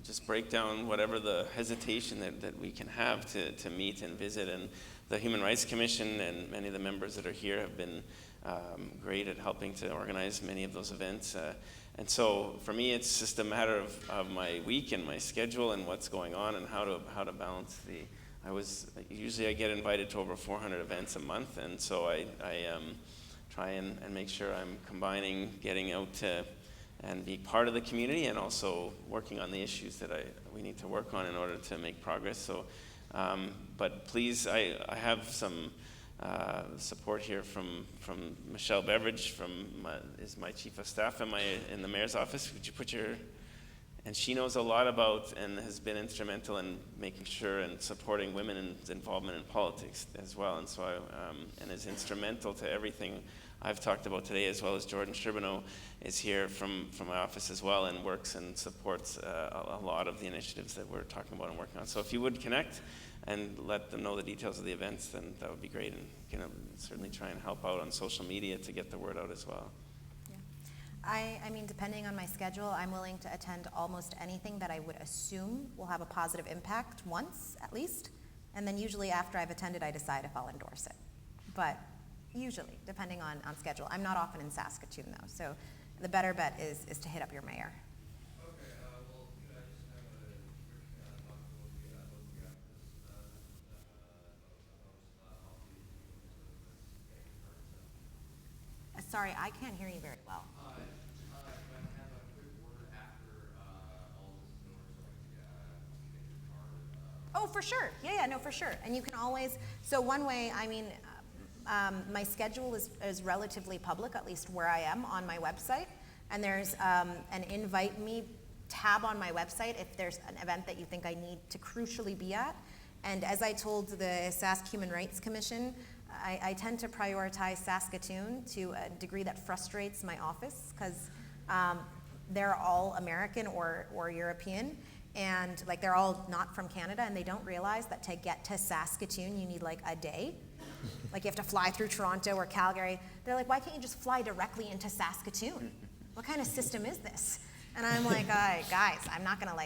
just break down whatever the hesitation that we can have to meet and visit. And the Human Rights Commission and many of the members that are here have been great at helping to organize many of those events. And so for me, it's just a matter of my week and my schedule and what's going on and how to balance usually I get invited to over 400 events a month, and so I try and make sure I'm combining getting out to and be part of the community and also working on the issues that we need to work on in order to make progress. So, but please, I have some support here from Michelle Beveridge, is my chief of staff in the mayor's office. Would you put and she knows a lot about and has been instrumental in making sure and supporting women's involvement in politics as well. And so, and is instrumental to everything I've talked about today, as well as Jordan Sherbino is here from my office as well and works and supports a lot of the initiatives that we're talking about and working on. So if you would connect and let them know the details of the events, then that would be great, and certainly try and help out on social media to get the word out as well. I mean, depending on my schedule, I'm willing to attend almost anything that I would assume will have a positive impact once, at least. And then usually after I've attended, I decide if I'll endorse it. But usually, depending on schedule. I'm not often in Saskatoon, though, so the better bet is to hit up your mayor. Okay, well, I just have a quick talk about the Sorry, I can't hear you very well. If I have a quick word after all this is over, so I can get your card. Oh, for sure. Yeah, no, for sure. And you can always, so one way, I mean, my schedule is relatively public, at least where I am on my website. And there's an invite me tab on my website if there's an event that you think I need to crucially be at. And as I told the Sask Human Rights Commission, I tend to prioritize Saskatoon to a degree that frustrates my office because they're all American or European, and like they're all not from Canada, and they don't realize that to get to Saskatoon you need like a day. Like you have to fly through Toronto or Calgary. They're like, why can't you just fly directly into Saskatoon? What kind of system is this? And I'm like, guys, I'm not gonna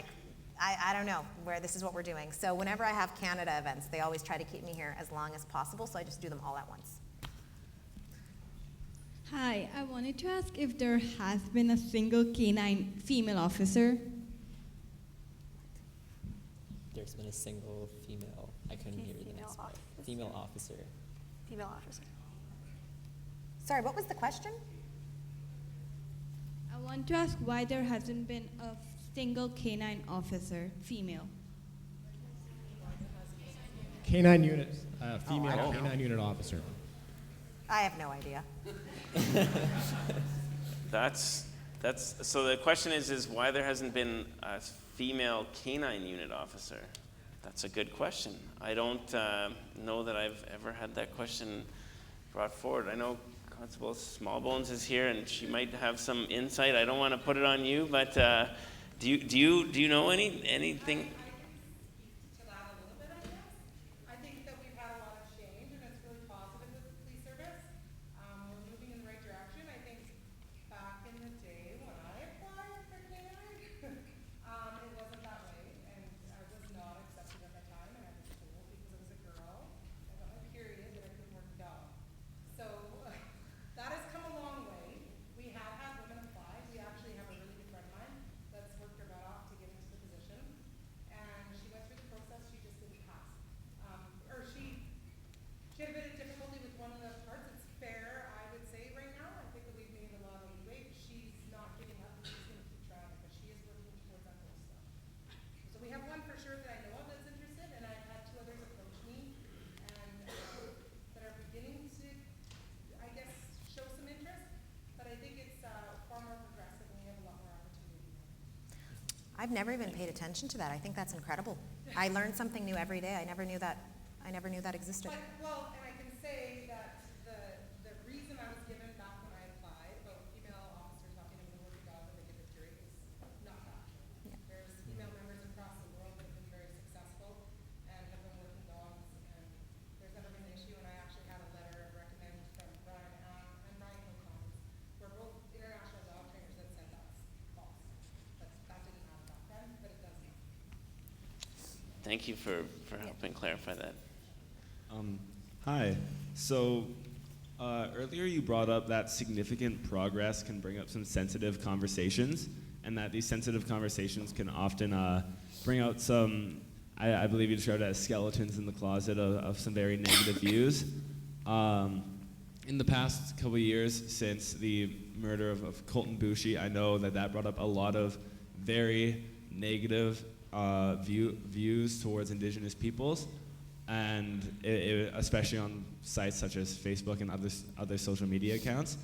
I don't know where this is what we're doing. So whenever I have Canada events, they always try to keep me here as long as possible, so I just do them all at once. Hi, I wanted to ask if there has been a single canine female officer. There's been a single female, I couldn't hear the next part. Female officer. Female officer. Sorry, what was the question? I want to ask why there hasn't been a single canine officer, female. Canine unit, female canine unit officer. I have no idea. So the question is why there hasn't been a female canine unit officer. That's a good question. I don't know that I've ever had that question brought forward. I know Constable Smallbones is here, and she might have some insight. I don't want to put it on you, but do you know anything? To that a little bit, I guess. I think that we've had a lot of change, and it's really positive with the police service. We're moving in the right direction. I think back in the day when I applied for canine, it wasn't that way, and I was not accepted at that time, and I was told because I was a girl, I got my period that I couldn't work a dog. So that has come a long I've never even paid attention to that. I think that's incredible. I learn something new every day. I never knew that existed. But, well, and I can say that the reason I was given back when I applied about female officers not being able to work a dog when they give a jury is not that. Yeah. There's female members across the world that have been very successful and have been working dogs, and there's never been an issue. And I actually had a letter of recommend from Brian and Ryan O'Connor, where both international dog trainers that said that's false. That didn't happen back then, but it does now. Thank you for helping clarify that. Hi. So earlier you brought up that significant progress can bring up some sensitive conversations, and that these sensitive conversations can often bring out some, I believe you described it as skeletons in the closet of some very negative views. In the past couple of years since the murder of Colton Boushie, I know that brought up a lot of very negative views towards Indigenous peoples, and especially on sites such as Facebook and other social media accounts.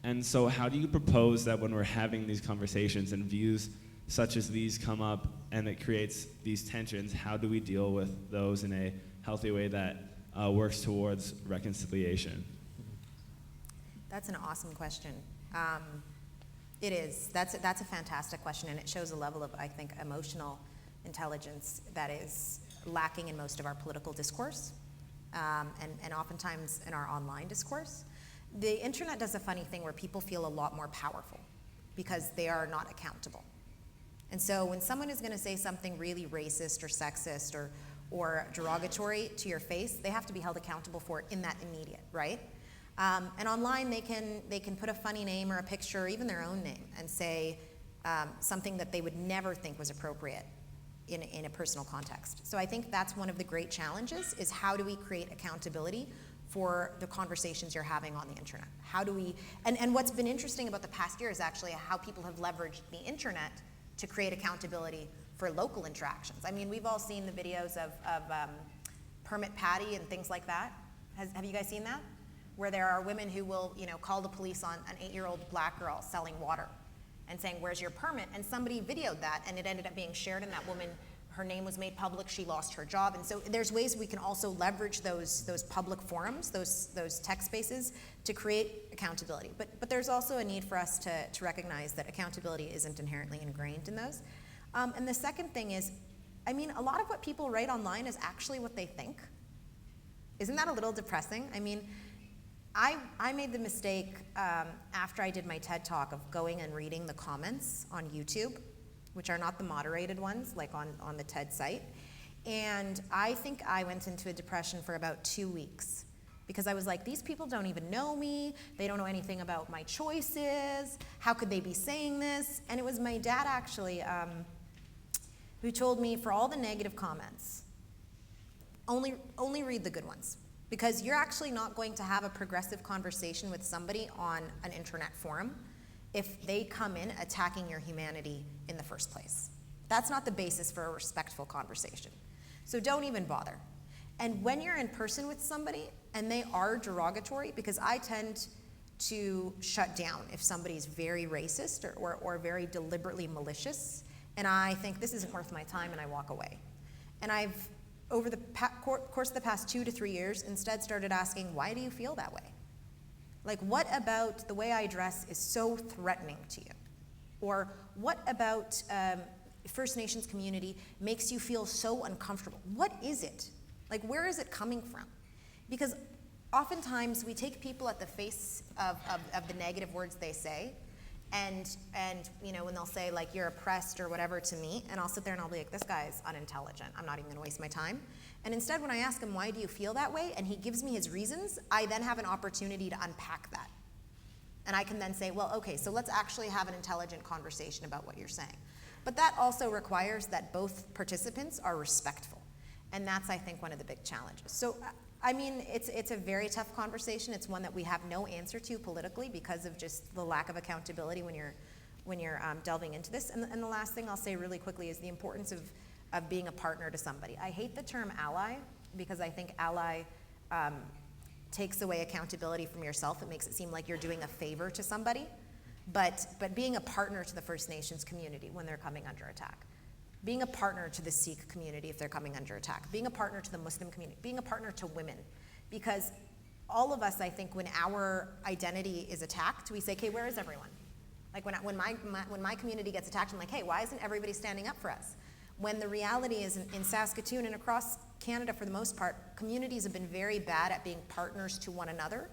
And so how do you propose that when we're having these conversations and views such as these come up and it creates these tensions, how do we deal with those in a healthy way that works towards reconciliation? That's an awesome question. It is. That's a fantastic question, and it shows a level of, I think, emotional intelligence that is lacking in most of our political discourse, and oftentimes in our online discourse. The internet does a funny thing where people feel a lot more powerful because they are not accountable. And so when someone is going to say something really racist or sexist or derogatory to your face, they have to be held accountable for it in that immediate, right? And online, they can put a funny name or a picture or even their own name and say something that they would never think was appropriate in a personal context. So I think that's one of the great challenges, is how do we create accountability for the conversations you're having on the internet? How do we, and what's been interesting about the past year is actually how people have leveraged the internet to create accountability for local interactions. I mean, we've all seen the videos of Permit Patty and things like that. Have you guys seen that? Where there are women who will, call the police on an 8-year-old black girl selling water and saying, "Where's your permit?" And somebody videoed that, and it ended up being shared, and that woman, her name was made public, she lost her job. And so there's ways we can also leverage those public forums, those tech spaces, to create accountability. But there's also a need for us to recognize that accountability isn't inherently ingrained in those. And the second thing is, I mean, a lot of what people write online is actually what they think. Isn't that a little depressing? I mean, I made the mistake after I did my TED Talk of going and reading the comments on YouTube, which are not the moderated ones, like on the TED site. And I think I went into a depression for about 2 weeks because I was like, these people don't even know me. They don't know anything about my choices. How could they be saying this? And it was my dad, actually, who told me, for all the negative comments, only read the good ones. Because you're actually not going to have a progressive conversation with somebody on an internet forum if they come in attacking your humanity in the first place. That's not the basis for a respectful conversation. So don't even bother. And when you're in person with somebody and they are derogatory, because I tend to shut down if somebody's very racist or very deliberately malicious, and I think this isn't worth my time, and I walk away. And I've, over the course of the past 2 to 3 years, instead started asking, why do you feel that way? Like, what about the way I dress is so threatening to you? Or what about First Nations community makes you feel so uncomfortable? What is it? Like, where is it coming from? Because oftentimes we take people at the face of the negative words they say, and when they'll say, like, you're oppressed or whatever to me, and I'll sit there and I'll be like, this guy's unintelligent. I'm not even gonna waste my time. And instead, when I ask him, why do you feel that way? And he gives me his reasons, I then have an opportunity to unpack that. And I can then say, well, okay, so let's actually have an intelligent conversation about what you're saying. But that also requires that both participants are respectful. And that's, I think, one of the big challenges. So, I mean, it's a very tough conversation. It's one that we have no answer to politically because of just the lack of accountability when you're delving into this. And the last thing I'll say really quickly is the importance of being a partner to somebody. I hate the term ally because I think ally takes away accountability from yourself. It makes it seem like you're doing a favor to somebody. But being a partner to the First Nations community when they're coming under attack. being a partner to the Sikh community if they're coming under attack, being a partner to the Muslim community, being a partner to women. Because all of us, I think, when our identity is attacked, we say, okay, where is everyone? Like when my community gets attacked, I'm like, hey, why isn't everybody standing up for us? When the reality is in Saskatoon and across Canada for the most part, communities have been very bad at being partners to one another,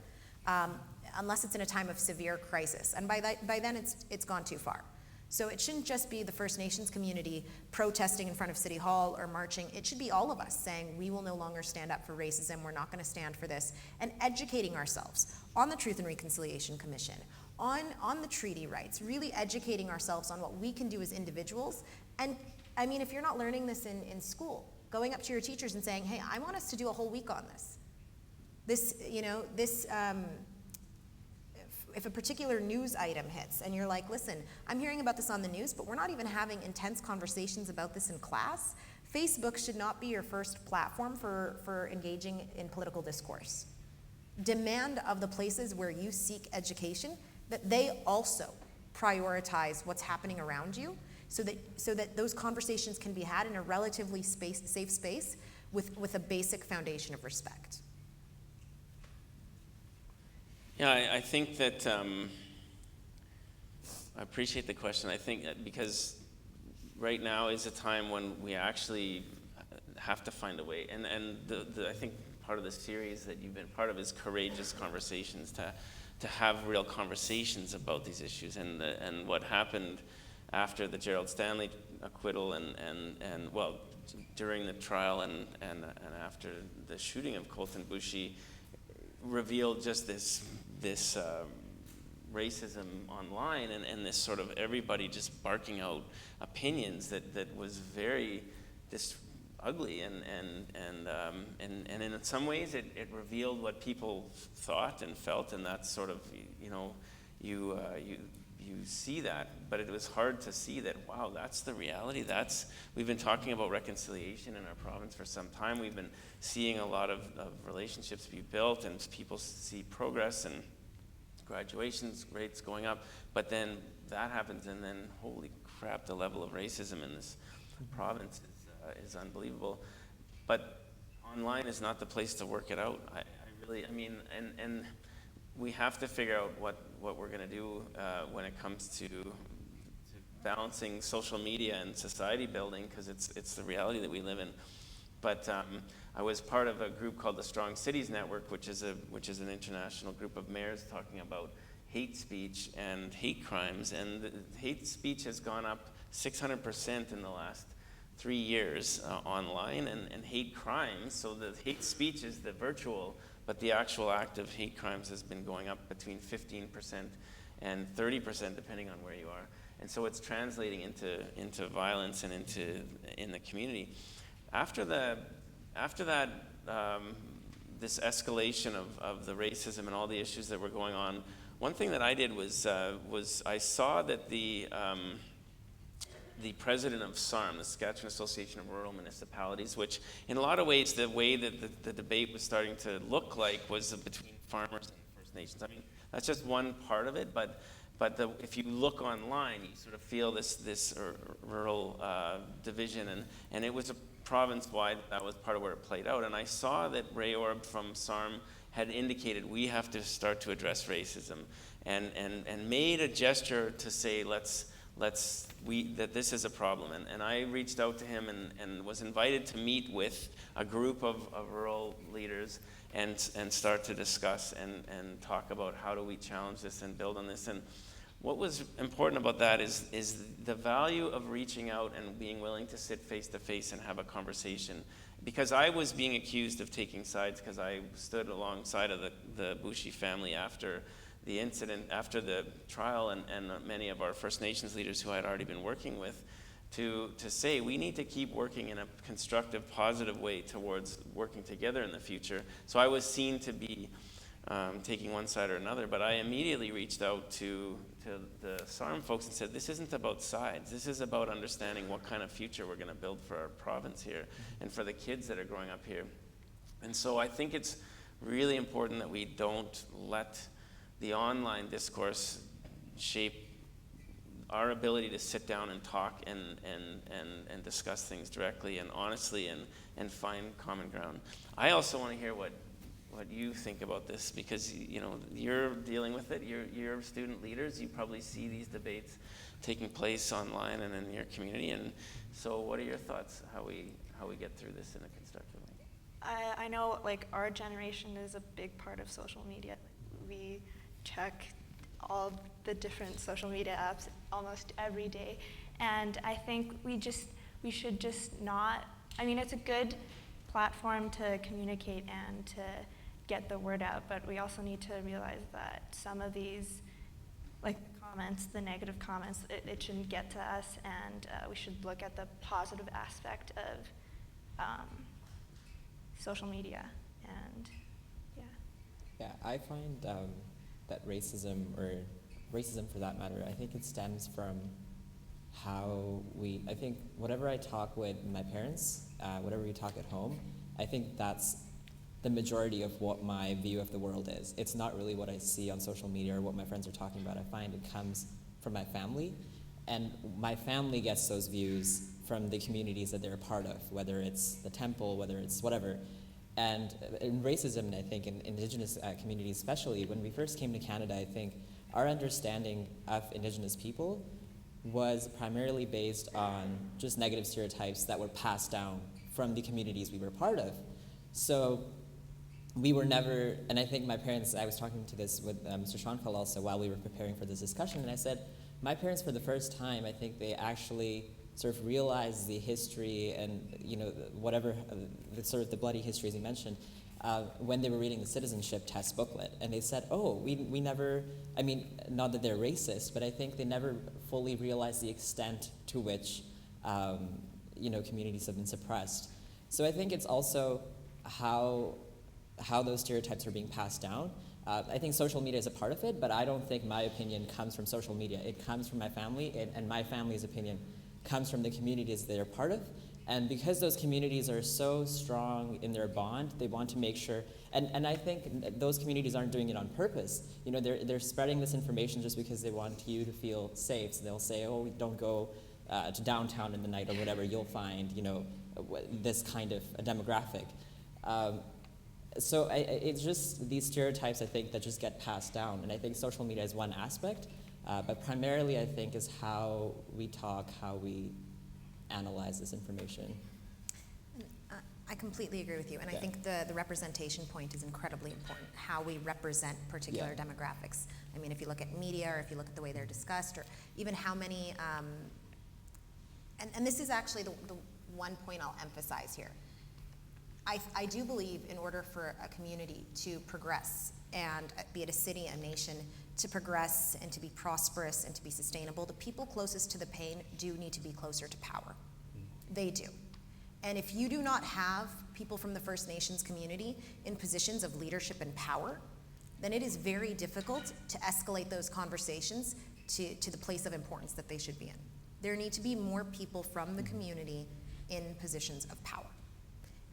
unless it's in a time of severe crisis. And by then it's gone too far. So it shouldn't just be the First Nations community protesting in front of City Hall or marching. It should be all of us saying we will no longer stand up for racism, we're not going to stand for this, and educating ourselves on the Truth and Reconciliation Commission, on the treaty rights, really educating ourselves on what we can do as individuals. And I mean, if you're not learning this in school, going up to your teachers and saying, hey, I want us to do a whole week on this. If a particular news item hits and you're like, listen, I'm hearing about this on the news, but we're not even having intense conversations about this in class, Facebook should not be your first platform for engaging in political discourse. Demand of the places where you seek education that they also prioritize what's happening around you so that those conversations can be had in a relatively safe space with a basic foundation of respect. Yeah, I think that I appreciate the question. I think that because right now is a time when we actually have to find a way. And I think part of the series that you've been part of is courageous conversations, to have real conversations about these issues. And what happened after the Gerald Stanley acquittal and well, during the trial and after the shooting of Colton Boushie revealed just this racism online and this sort of everybody just barking out opinions that was very ugly and in some ways it revealed what people thought and felt, and that's sort of you see that, but it was hard to see that, wow, that's the reality. We've been talking about reconciliation in our province for some time. We've been seeing a lot of relationships be built and people see progress and graduations rates going up, but then that happens and then holy crap, the level of racism in this province is unbelievable. But online is not the place to work it out. I mean, we have to figure out what we're going to do when it comes to balancing social media and society building, because it's the reality that we live in. But I was part of a group called the Strong Cities Network, which is an international group of mayors talking about hate speech and hate crimes. And the hate speech has gone up 600% in the last 3 years online, and hate crimes. So the hate speech is the virtual, but the actual act of hate crimes has been going up between 15% and 30%, depending on where you are. And so it's translating into violence and in the community. After that, this escalation of the racism and all the issues that were going on, one thing that I did was I saw that the president of SARM, the Saskatchewan Association of Rural Municipalities, which in a lot of ways the way that the debate was starting to look like was between farmers and First Nations. I mean, that's just one part of it, but if you look online, you sort of feel this rural division, and it was a province-wide, that was part of where it played out. And I saw that Ray Orb from SARM had indicated we have to start to address racism, and made a gesture to say that this is a problem. And I reached out to him and was invited to meet with a group of rural leaders and start to discuss and talk about how do we challenge this and build on this. And what was important about that is the value of reaching out and being willing to sit face to face and have a conversation. Because I was being accused of taking sides because I stood alongside of the Boushie family after the incident, after the trial, and many of our First Nations leaders who I had already been working with, to say we need to keep working in a constructive, positive way towards working together in the future. So I was seen to be taking one side or another, but I immediately reached out to the SARM folks and said, this isn't about sides. This is about understanding what kind of future we're going to build for our province here and for the kids that are growing up here. And so I think it's really important that we don't let the online discourse shape our ability to sit down and talk and discuss things directly and honestly and find common ground. I also want to hear what you think about this, because you're dealing with it. You're student leaders. You probably see these debates taking place online and in your community. And so, what are your thoughts? How we get through this in a constructive way? I know, like, our generation is a big part of social media. We check all the different social media apps almost every day, and I think we should just not. I mean, it's a good platform to communicate and to get the word out, but we also need to realize that some of these, like the comments, the negative comments, it shouldn't get to us, and we should look at the positive aspect of social media. And Yeah, I find that racism, or racism for that matter, I think it stems from how I think whatever I talk with my parents, whatever we talk at home, I think that's the majority of what my view of the world is. It's not really what I see on social media or what my friends are talking about. I find it comes from my family, and my family gets those views from the communities that they're a part of, whether it's the temple, whether it's whatever. And in racism, I think in Indigenous communities especially, when we first came to Canada, I think our understanding of Indigenous people was primarily based on just negative stereotypes that were passed down from the communities we were part of. So we were never, and I think my parents, I was talking to this with Mr. Schoenfeld also while we were preparing for this discussion, and I said, my parents for the first time, I think they actually sort of realized the history and, whatever, the bloody history as you mentioned, when they were reading the citizenship test booklet. And they said, we never, I mean, not that they're racist, but I think they never fully realized the extent to which, communities have been suppressed. So I think it's also how those stereotypes are being passed down. I think social media is a part of it, but I don't think my opinion comes from social media. It comes from my family, and my family's opinion comes from the communities they're part of. And because those communities are so strong in their bond, they want to make sure, and I think those communities aren't doing it on purpose. They're spreading this information just because they want you to feel safe. So they'll say, don't go to downtown in the night or whatever, you'll find, this kind of a demographic. So it's just these stereotypes, I think, that just get passed down. And I think social media is one aspect, but primarily I think is how we talk, how we analyze this information. I completely agree with you, and I think the representation point is incredibly important, how we represent particular demographics. I mean, if you look at media, or if you look at the way they're discussed, or even how many, and this is actually the one point I'll emphasize here. I do believe in order for a community to progress, and be it a city, a nation, to progress and to be prosperous and to be sustainable, the people closest to the pain do need to be closer to power. They do. And if you do not have people from the First Nations community in positions of leadership and power, then it is very difficult to escalate those conversations to the place of importance that they should be in. There need to be more people from the community in positions of power.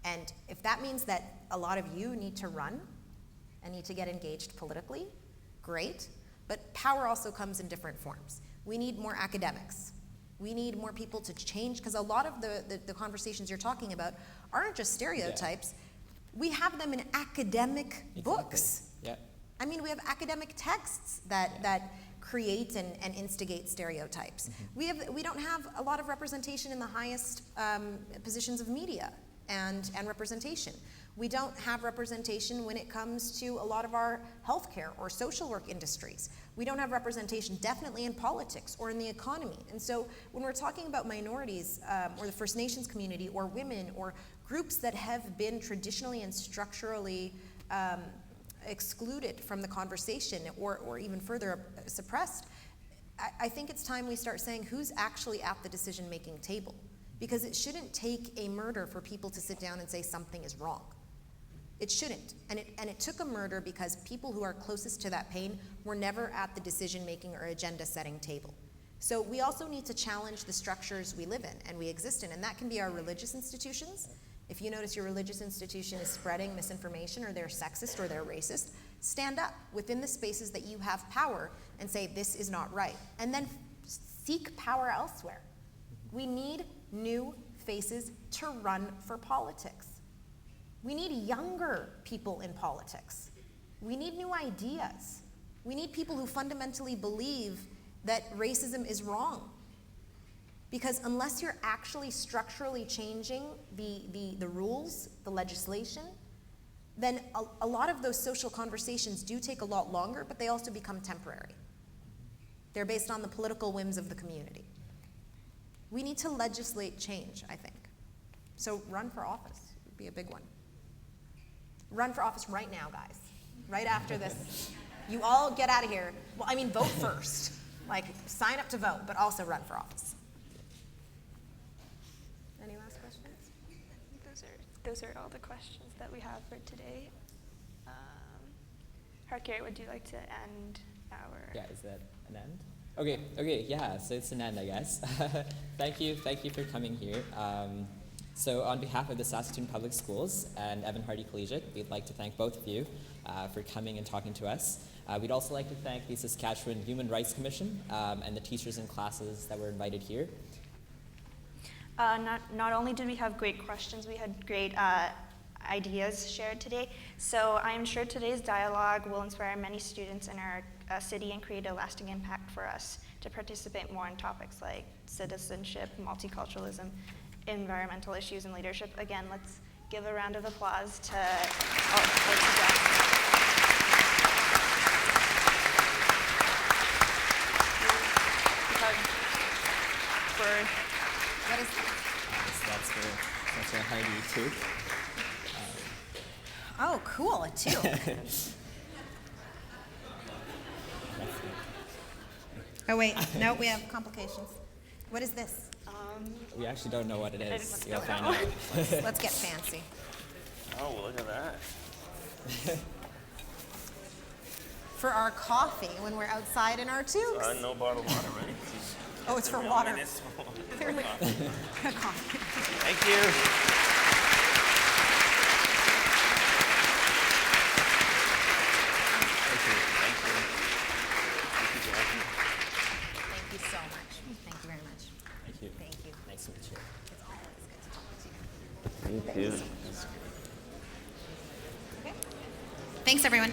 And if that means that a lot of you need to run and need to get engaged politically, great. But power also comes in different forms. We need more academics. We need more people to change, because a lot of the conversations you're talking about aren't just stereotypes. We have them in academic books. Yeah. I mean, we have academic texts that create and instigate stereotypes. We don't have a lot of representation in the highest positions of media and representation. We don't have representation when it comes to a lot of our healthcare or social work industries. We don't have representation definitely in politics or in the economy. And so when we're talking about minorities or the First Nations community or women or groups that have been traditionally and structurally excluded from the conversation or even further suppressed, I think it's time we start saying who's actually at the decision-making table. Because it shouldn't take a murder for people to sit down and say something is wrong. It shouldn't. And it took a murder because people who are closest to that pain were never at the decision-making or agenda-setting table. So we also need to challenge the structures we live in and we exist in, and that can be our religious institutions. If you notice your religious institution is spreading misinformation or they're sexist or they're racist, stand up within the spaces that you have power and say this is not right. And then seek power elsewhere. We need new faces to run for politics. We need younger people in politics. We need new ideas. We need people who fundamentally believe that racism is wrong. Because unless you're actually structurally changing the rules, the legislation, then a lot of those social conversations do take a lot longer, but they also become temporary. They're based on the political whims of the community. We need to legislate change, I think. So run for office would be a big one. Run for office right now, guys. Right after this. You all get out of here. Well, I mean, vote first. Like, sign up to vote, but also run for office. Any last questions? Those are all the questions that we have for today. Harkari, would you like to end our... Yeah, is that an end? Okay, yeah, so it's an end, I guess. Thank you for coming here. So on behalf of the Saskatoon Public Schools and Evan Hardy Collegiate, we'd like to thank both of you for coming and talking to us. We'd also like to thank the Saskatchewan Human Rights Commission and the teachers and classes that were invited here. Not only did we have great questions, we had great ideas shared today. So I'm sure today's dialogue will inspire many students in our city and create a lasting impact for us to participate more in topics like citizenship, multiculturalism, environmental issues, and leadership. Again, let's give a round of applause to all our guests. What is That's for Heidi too. Oh, cool, a 2. Oh wait, no, we have complications. What is this? We actually don't know what it is. You'll don't find know. out. Let's get fancy. Oh, look at that. For our coffee when we're outside in our tubes. No bottled water, right? Oh, it's for Real water. municipal. Clearly. Coffee. Thank you. Thank you so much. Thank you very much. Thank you. Thank you. Nice to meet you. It's always good to talk to you. Thank you. Okay. Thanks, everyone.